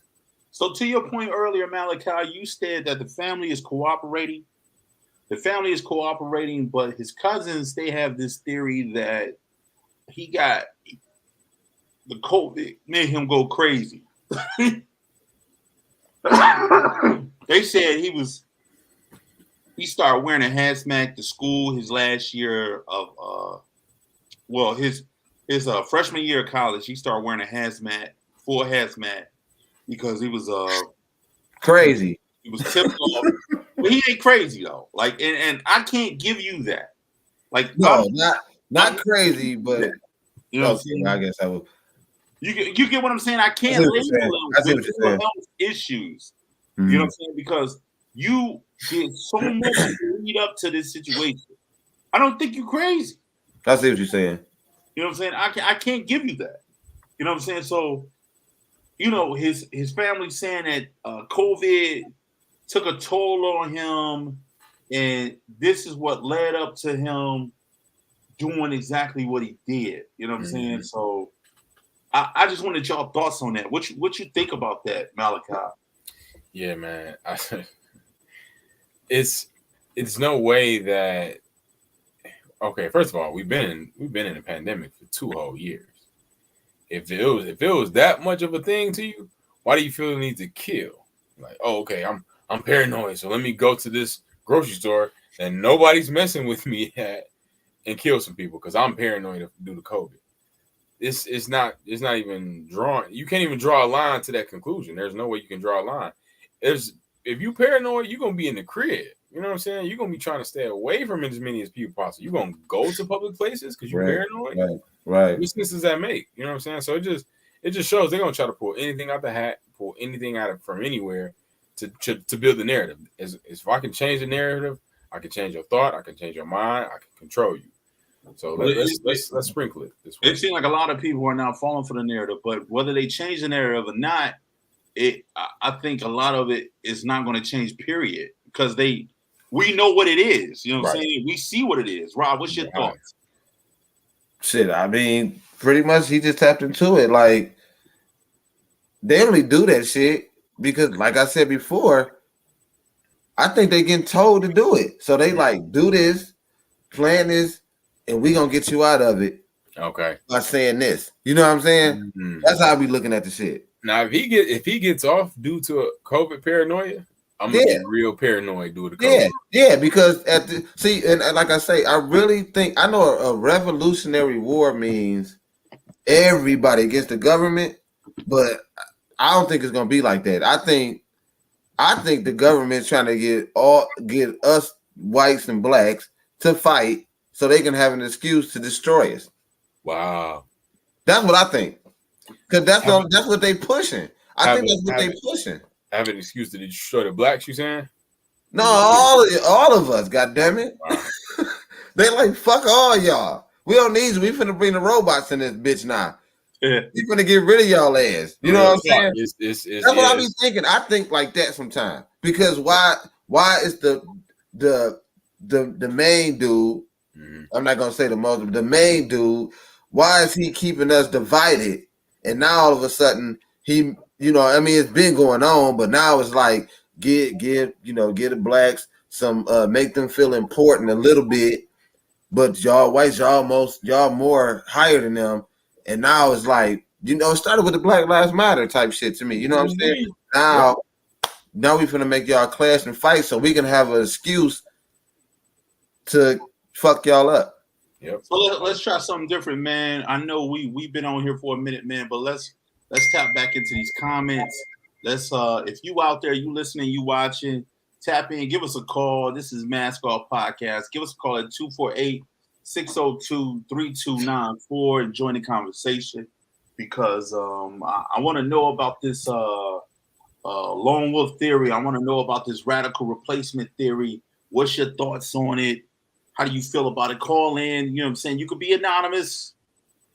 So to your point earlier, Malachi, you said that the family is cooperating. The family is cooperating, but his cousins, they have this theory that he got the COVID, made him go crazy. They said he started wearing a hazmat to school his last year of his freshman year of college. He started wearing a full hazmat because he was crazy. He was tipped off. But he ain't crazy though. Like, and I can't give you that. Like, no, not crazy, but you know, I guess I would. You get what I'm saying? I can't label them with mental health issues. Mm-hmm. You know what I'm saying? Because you did so much to lead up to this situation. I don't think you're crazy. I see what you're saying. You know what I'm saying? I can't give you that. You know what I'm saying? So, you know, his family saying that COVID took a toll on him, and this is what led up to him doing exactly what he did. You know what I'm saying? So I just wanted y'all thoughts on that. What you think about that, Malachi? Yeah, man. It's no way that. Okay, first of all, we've been in a pandemic for 2 whole years. If it was that much of a thing to you, why do you feel the need to kill? Like, oh, okay, I'm paranoid, so let me go to this grocery store and nobody's messing with me at and kill some people because I'm paranoid due to COVID. It's not even drawn. You can't even draw a line to that conclusion. There's no way you can draw a line. If you paranoid, you're gonna be in the crib. You know what I'm saying? You're gonna be trying to stay away from as many as people possible. You're gonna go to public places because you're paranoid. Right. What sense does that make? You know what I'm saying? So it just shows they're gonna try to pull anything out the hat, pull anything out of from anywhere to build the narrative. As if I can change the narrative, I can change your thought, I can change your mind, I can control you. So let's sprinkle it this way. It seems like a lot of people are now falling for the narrative, but whether they change the narrative or not, I think a lot of it is not going to change. Period, because we know what it is. You know what I'm saying? We see what it is. Rob, what's your thoughts? Shit, I mean, pretty much he just tapped into it. Like, they only do that shit because, like I said before, I think they getting told to do it. So they like, do this, plan this, and we gonna get you out of it. Okay. By saying this. You know what I'm saying? Mm-hmm. That's how I be looking at the shit. Now, if he gets off due to a COVID paranoia, I'm gonna be real paranoid due to COVID. Yeah, because and like I say, I really think I know a revolutionary war means everybody against the government, but I don't think it's gonna be like that. I think the government's trying to get us whites and blacks to fight so they can have an excuse to destroy us. Wow, that's what I think. Because that's what they pushing. I think that's what they pushing. Have an excuse to destroy the blacks, you saying? No, all of us, goddammit. Wow. They like, fuck all y'all. We don't need you. We finna bring the robots in this bitch now. We finna get rid of y'all ass. You know what I'm saying? That's what I be thinking. I think like that sometimes. Because why is the main dude, I'm not gonna say the most, but the main dude, why is he keeping us divided? And now all of a sudden he, I mean, it's been going on, but now it's like get the blacks some, make them feel important a little bit, but y'all whites, y'all more higher than them. And now it's like, it started with the Black Lives Matter type shit to me. You know what I'm saying? Now we finna make y'all clash and fight so we can have an excuse to fuck y'all up. Yep. So let's try something different, man. I know we've been on here for a minute, man, but let's tap back into these comments. Let's if you out there, you listening, you watching, tap in, give us a call. This is Mask Off Podcast. Give us a call at 248-602-3294 and join the conversation because I want to know about this lone wolf theory. I want to know about this radical replacement theory. What's your thoughts on it? How do you feel about it? Call in, you know what I'm saying? You could be anonymous.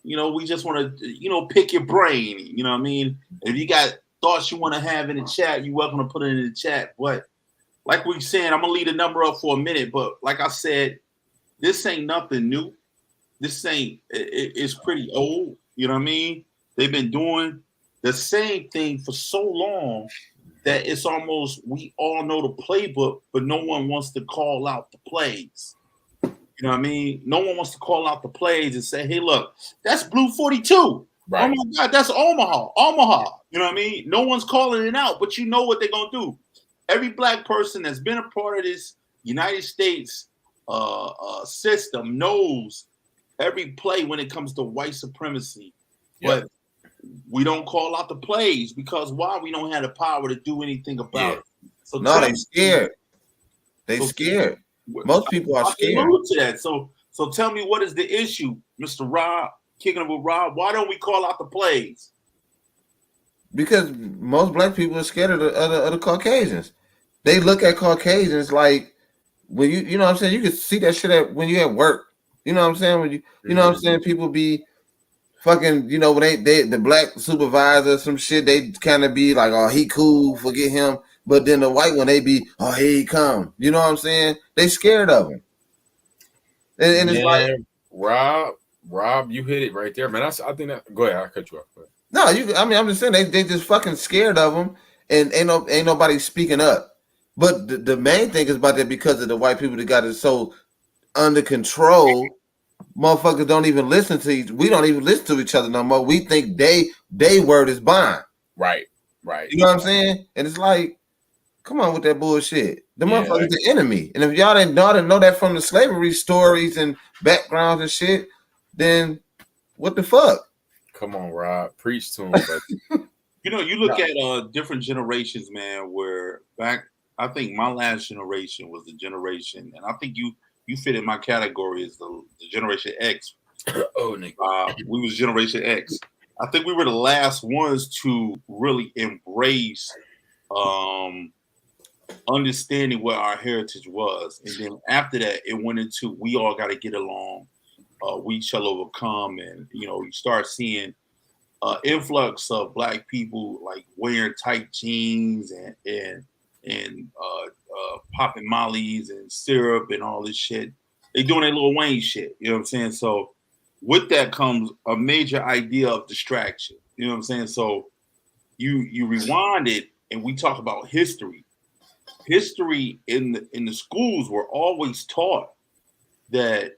We just want to, pick your brain. You know what I mean? If you got thoughts you want to have in the chat, you're welcome to put it in the chat. But like we saying, I'm going to leave the number up for a minute. But like I said, this ain't nothing new. This it's pretty old. You know what I mean? They've been doing the same thing for so long that it's almost, we all know the playbook, but no one wants to call out the plays. You know what I mean? No one wants to call out the plays and say, hey, look, that's Blue 42. Right. Oh, my God, that's Omaha. You know what I mean? No one's calling it out, but you know what they're going to do. Every black person that's been a part of this United States system knows every play when it comes to white supremacy. Yep. But we don't call out the plays because why? We don't have the power to do anything about it. So no, they're scared. They're scared. Most people are scared. To that. So tell me, what is the issue, Mr. Rob? Kicking it with Rob. Why don't we call out the plays? Because most black people are scared of the Caucasians. They look at Caucasians like when you know what I'm saying. You can see that shit when you at work. You know what I'm saying. When you know what I'm saying. People be fucking. When they the black supervisor some shit. They kind of be like, oh, he cool. Forget him. But then the white one, they be, oh, here he come. You know what I'm saying? They scared of him. And it's like, Rob, you hit it right there, man. I think that. Go ahead, I'll cut you off. No, I'm just saying they just fucking scared of him, and ain't nobody speaking up. But the main thing is about that because of the white people that got it so under control. Motherfuckers don't even listen to we don't even listen to each other no more. We think they word is bond. Right. You know what I'm saying? And it's like, come on with that bullshit. The motherfucker's the enemy. And if y'all didn't know that from the slavery stories and backgrounds and shit, then what the fuck? Come on, Rob. Preach to him. But you look at different generations, man, where back I think my last generation was the generation, and I think you fit in my category as the Generation X. Oh, nigga. We was Generation X. I think we were the last ones to really embrace understanding what our heritage was. And then after that, it went into we all got to get along. We shall overcome. And, you start seeing influx of Black people like wearing tight jeans and popping mollies and syrup and all this shit. They doing their Lil Wayne shit. You know what I'm saying? So with that comes a major idea of distraction. You know what I'm saying? So you rewind it and we talk about history. History in the schools were always taught that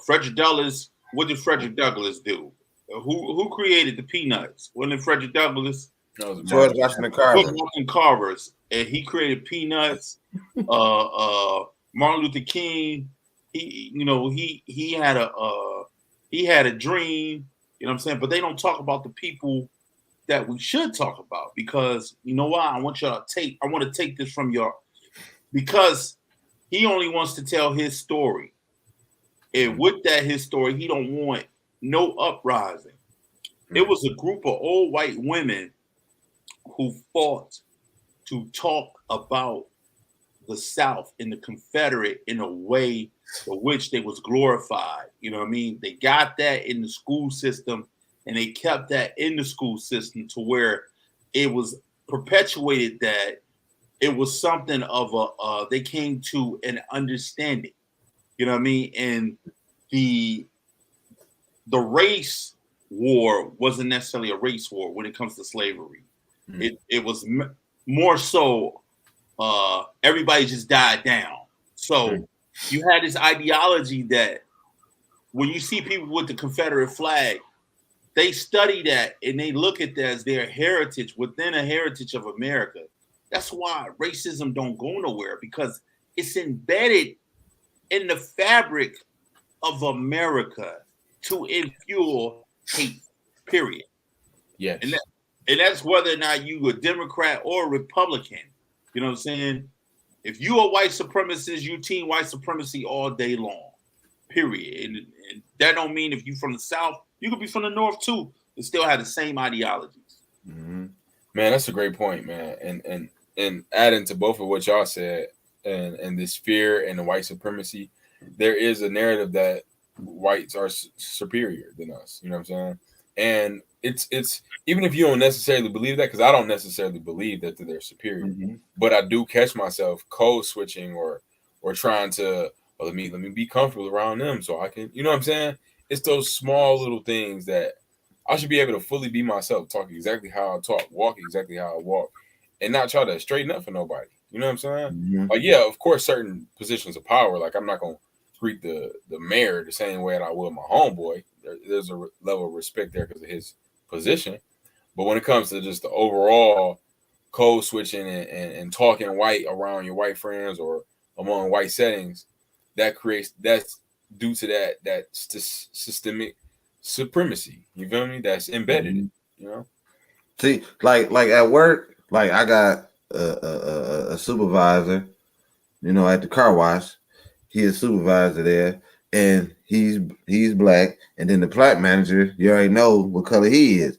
Frederick Douglass. What did Frederick Douglass do? Who created the Peanuts? Wasn't it Frederick Douglass? George Washington Carver. George Washington Carver's, and he created Peanuts. Martin Luther King. He had a dream. You know what I'm saying? But they don't talk about the people that we should talk about, because you know why? I want to take this from because he only wants to tell his story. And with that, his story, he don't want no uprising. It was a group of old white women who fought to talk about the South and the Confederate in a way for which they was glorified. You know what I mean? They got that in the school system, and they kept that in the school system to where it was perpetuated that it was something of they came to an understanding. You know what I mean? And the race war wasn't necessarily a race war when it comes to slavery. It was more so everybody just died down. So you had this ideology that when you see people with the Confederate flag, they study that and they look at that as their heritage within a heritage of America. That's why racism don't go nowhere, because it's embedded in the fabric of America to infuel hate, period. Yes. And that's whether or not you a Democrat or a Republican. You know what I'm saying? If you a white supremacist, you team white supremacy all day long, period. And that don't mean if you from the South, you could be from the North too, and still have the same ideologies. Mm-hmm. Man, that's a great point, man. And adding to both of what y'all said, and this fear and the white supremacy, there is a narrative that whites are superior than us. You know what I'm saying? And it's even if you don't necessarily believe that, because I don't necessarily believe that they're superior, but I do catch myself code switching or trying to let me be comfortable around them so I can, you know what I'm saying? It's those small little things that I should be able to fully be myself, talk exactly how I talk, walk exactly how I walk, and not try to straighten up for nobody. You know what I'm saying? Like, yeah, of course, certain positions of power, like I'm not gonna greet the mayor the same way that I would my homeboy. There's a level of respect there because of his position. But when it comes to just the overall code switching and talking white around your white friends or among white settings, that's due to that systemic supremacy. You feel me? That's embedded. You know. See, like at work, like I got a supervisor, at the car wash. He's a supervisor there, and he's black. And then the plant manager, you already know what color he is.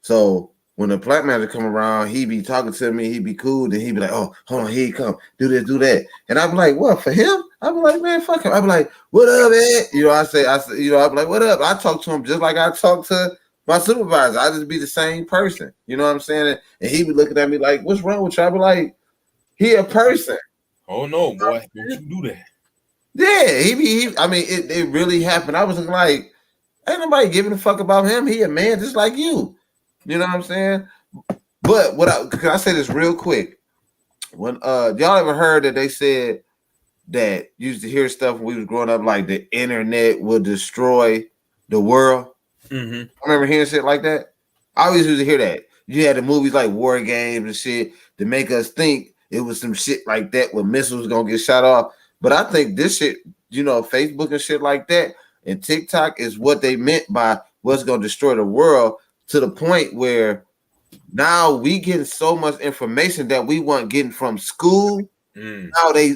So when the plant manager come around, he be talking to me, he be cool, then he be like, "Oh, hold on, here he come, do this, do that." And I'm like, "What, for him?" I'm like, "Man, fuck him." I'm like, "What up, man?" I say, I'm like, "What up?" I talk to him just like I talk to my supervisor. I just be the same person. You know what I'm saying? And he be looking at me like, "What's wrong with you?" I be like, "He a person." Oh no, boy, don't you do that? Yeah, I mean, it really happened. I was like, ain't nobody giving a fuck about him. He a man just like you. You know what I'm saying? But can I say this real quick? When y'all ever heard that they said that you used to hear stuff when we was growing up, like the internet will destroy the world? I remember hearing shit like that. I always used to hear that. You had the movies like War Games and shit to make us think it was some shit like that where missiles gonna get shot off. But I think this shit, Facebook and shit like that and TikTok is what they meant by what's gonna destroy the world, to the point where Now we getting so much information that we weren't getting from school. Mm.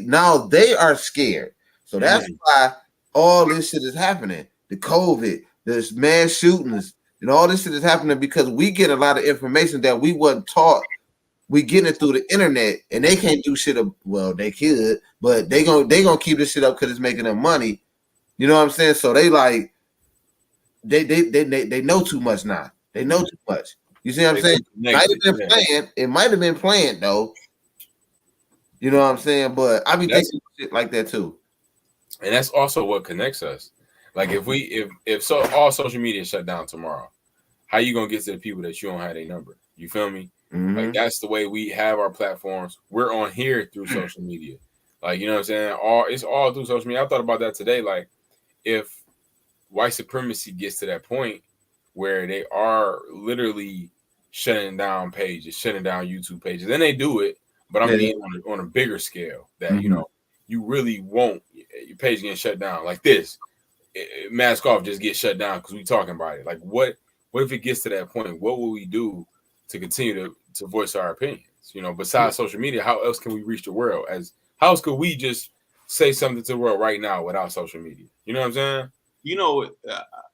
Now they are scared. So that's Mm. why all this shit is happening. The COVID, the mass shootings, and all this shit is happening because we get a lot of information that we wasn't taught. We getting it through the internet, and they can't do shit. Well, they could, but they gonna keep this shit up because it's making them money. You know what I'm saying? So they like they know too much now. They know too much. You see what I'm saying? It might have been planned though. You know what I'm saying? But I be thinking shit like that too. And that's also what connects us. Like if all social media shut down tomorrow, how you gonna get to the people that you don't have their number? You feel me? Mm-hmm. Like that's the way we have our platforms. We're on here through social media. Like, you know what I'm saying? It's all through social media. I thought about that today. Like, if white supremacy gets to that point where they are literally shutting down pages, shutting down YouTube pages, and they do it, but I'm being on a bigger scale that you know you really won't your page getting shut down like this. Mask off just get shut down because we talking about it. Like, what if it gets to that point? What will we do to continue to voice our opinions? You know, besides social media, how else can we reach the world? How else could we just say something to the world right now without social media? You know what I'm saying? You know,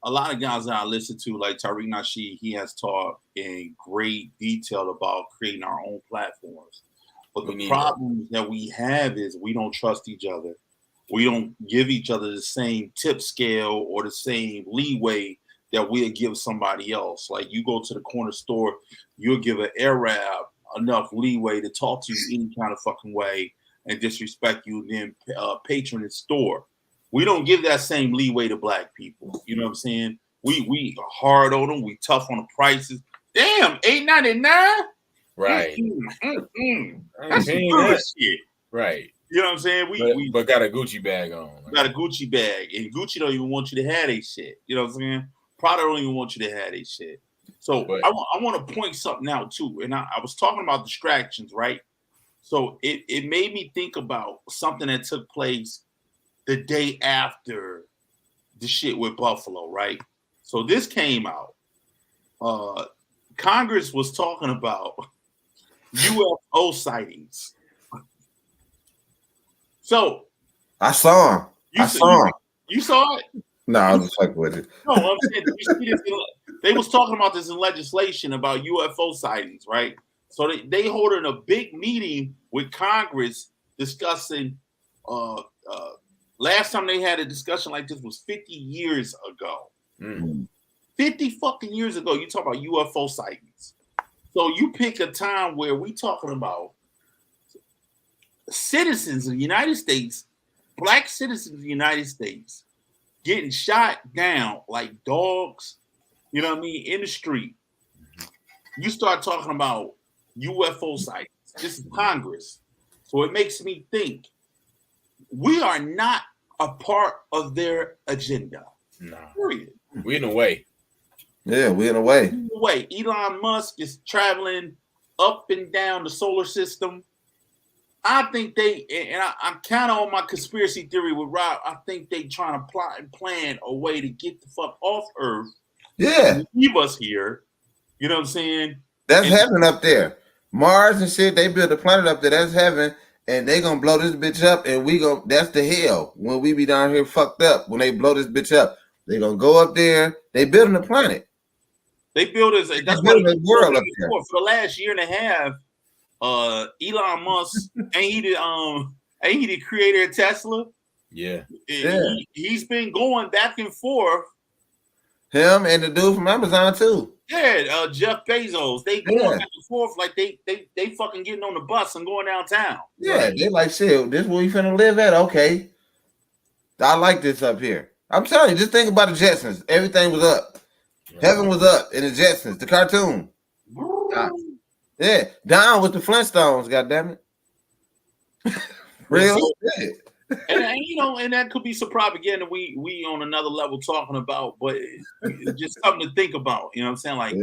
a lot of guys that I listen to, like Tariq Nasheed, he has talked in great detail about creating our own platforms. But the problem that we have is we don't trust each other. We don't give each other the same tip scale or the same leeway that we'll give somebody else. Like, you go to the corner store, you'll give an Arab enough leeway to talk to you any kind of fucking way and disrespect you, then patron the store. We don't give that same leeway to black people. You know what I'm saying? We are hard on them. We tough on the prices. Damn, $8.99. Right. That's some good shit. Right. You know what I'm saying? We got a Gucci bag on. Got a Gucci bag, and Gucci don't even want you to have their shit. You know what I'm saying? Prada don't even want you to have their shit. So I want to point something out too. And I was talking about distractions, right? So it made me think about something that took place the day after the shit with Buffalo, right? So this came out. Congress was talking about UFO sightings. So I saw him. You saw it? No, I was just fucking with it. No, I'm saying they was talking about this in legislation about UFO sightings, right? So they holding a big meeting with Congress discussing. Last time they had a discussion like this was 50 years ago. 50 fucking years ago, you talk about UFO sightings. So you pick a time where we talking about citizens of the United States, black citizens of the United States, getting shot down like dogs, you know what I mean, in the street. You start talking about UFO sightings. This is Congress. So it makes me think we are not a part of their agenda. No. Period. We're in a way. Yeah, we're in a way. In a way. Elon Musk is traveling up and down the solar system. I think I'm kind of on my conspiracy theory with Rob. I think they trying to plot and plan a way to get the fuck off Earth. Yeah. Leave us here. You know what I'm saying? That's heaven up there. Mars and shit, they built a planet up there. That's heaven. And they gonna blow this bitch up, and that's the hell when we be down here fucked up. When they blow this bitch up, they gonna go up there. They building a planet. They build that's why the world up there. For the last year and a half, Elon Musk ain't he the creator of Tesla? Yeah. He's been going back and forth. Him and the dude from Amazon too. Yeah, Jeff Bezos. They going back and forth like they fucking getting on the bus and going downtown. Yeah, right? They like, shit, this where we finna live at? Okay. I like this up here. I'm telling you, just think about the Jetsons. Everything was up. Right. Heaven was up in the Jetsons, the cartoon. Yeah, down with the Flintstones, goddammit. Real shit. And you know, and that could be some propaganda we on another level talking about, but it's just something to think about. You know what I'm saying? Like,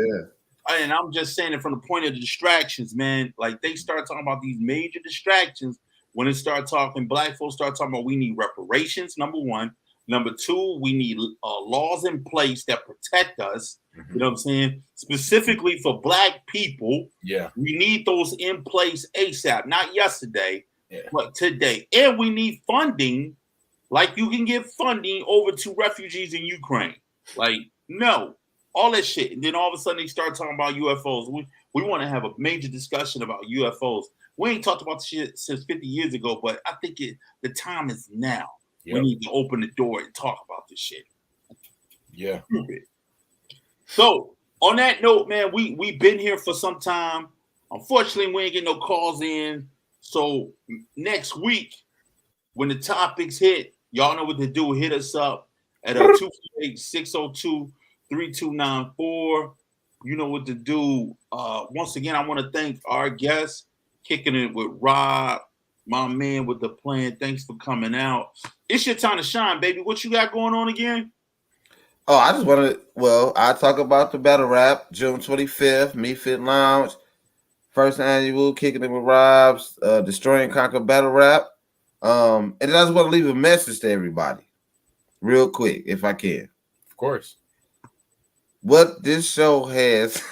and I'm just saying it from the point of the distractions, man. Like, they start talking about these major distractions when it start talking. Black folks start talking about we need reparations. Number one. Number two, we need laws in place that protect us. You know what I'm saying? Specifically for Black people. Yeah. We need those in place ASAP, not yesterday, Yeah. but today. And we need funding, like you can give funding over to refugees in Ukraine. Like, no, all that shit. And then all of a sudden they start talking about UFOs. We want to have a major discussion about UFOs. We ain't talked about this shit since 50 years ago, but I think the time is now. Yep. We need to open the door and talk about this shit. Yeah. Stupid. So on that note, man, we've been here for some time. Unfortunately, we ain't getting no calls in. So next week, when the topics hit, y'all know what to do. Hit us up at 248-602-3294. You know what to do. Once again, I want to thank our guests, kicking it with Rob, my man with the plan. Thanks for coming out. It's your time to shine, baby. What you got going on again? Oh, I just wanted I talk about the battle rap, June 25th, Me Fit Lounge, first annual Kicking It with Rob's, Destroy and Conquer battle rap. And then I just want to leave a message to everybody, real quick, if I can. Of course. What this show has,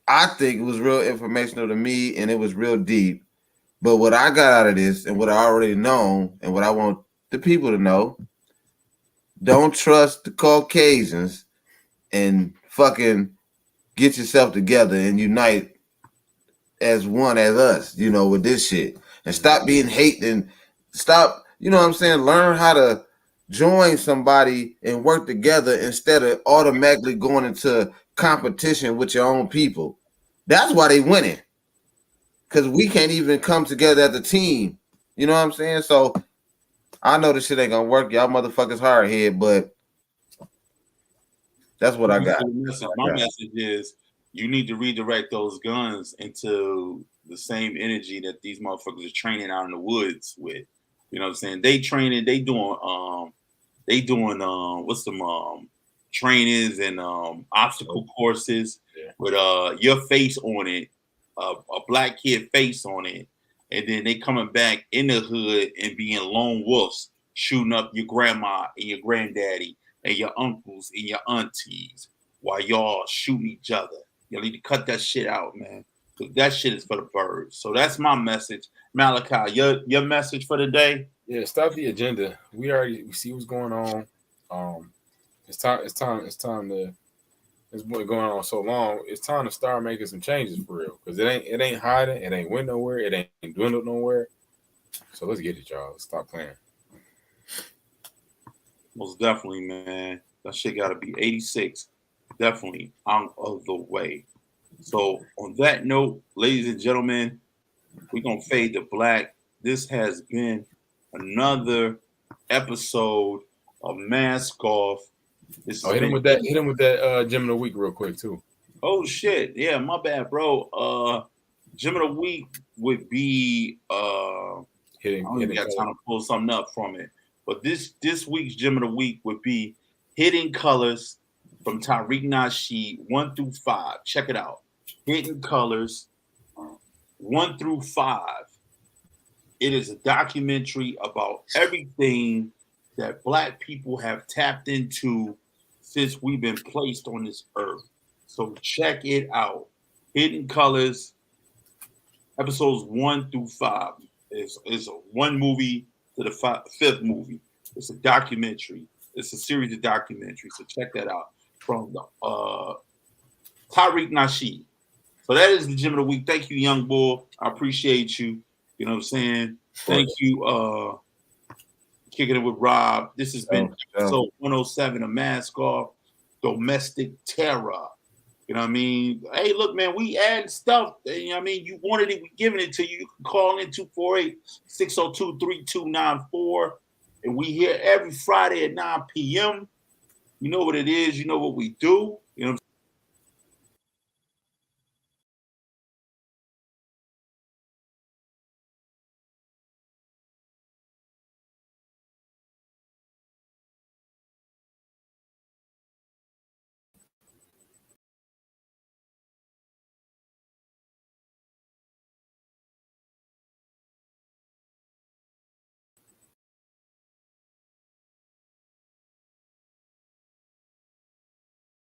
I think it was real informational to me, and it was real deep. But what I got out of this, and what I already know, and what I want the people to know, don't trust the Caucasians, and fucking get yourself together and unite as one as us, with this shit. And stop being hate and stop, what I'm saying? Learn how to join somebody and work together instead of automatically going into competition with your own people. That's why they winning. Because we can't even come together as a team. You know what I'm saying? So I know this shit ain't gonna work. Y'all motherfuckers hard head, but that's what I got. My message is you need to redirect those guns into the same energy that these motherfuckers are training out in the woods with. You know what I'm saying? They training, they doing what's some trainings and obstacle courses with your face on it, a black kid face on it, and then they coming back in the hood and being lone wolves, shooting up your grandma and your granddaddy and your uncles and your aunties while y'all shooting each other. You need to cut that shit out, man. That shit is for the birds. So that's my message. Malachi, your message for the day? Yeah, stop the agenda. We see what's going on. It's time to. It's been going on so long. It's time to start making some changes for real. Because it ain't hiding. It ain't went nowhere. It ain't dwindled nowhere. So let's get it, y'all. Let's stop playing. Most definitely, man. That shit got to be 86. Definitely out of the way. So on that note, ladies and gentlemen, we're going to fade to black. This has been another episode of Mask Off. Hit him with that gym of the week real quick too. Oh shit. Yeah, my bad, bro. Gym of the week would be hitting. I don't even got time to pull something up from it. But this week's gym of the week would be Hidden Colors from Tariq Nasheed 1 through 5. Check it out. Hidden Colors 1 through 5. It is a documentary about everything that Black people have tapped into since we've been placed on this earth. So check it out. Hidden Colors, episodes 1 through 5. It's one movie to the fifth movie. It's a documentary. It's a series of documentaries. So check that out from the Tariq Nasheed. So that is the gym of the week. Thank you, young boy. I appreciate you. You know what I'm saying? Thank you, Kicking It with Rob. This has been episode 107 of Mask Off, Domestic Terror. You know what I mean? Hey, look, man, we add stuff. You know what I mean? You wanted it, we giving it to you. You can call in 248-602-3294. And we here every Friday at 9 p.m. You know what it is. You know what we do. You know what I'm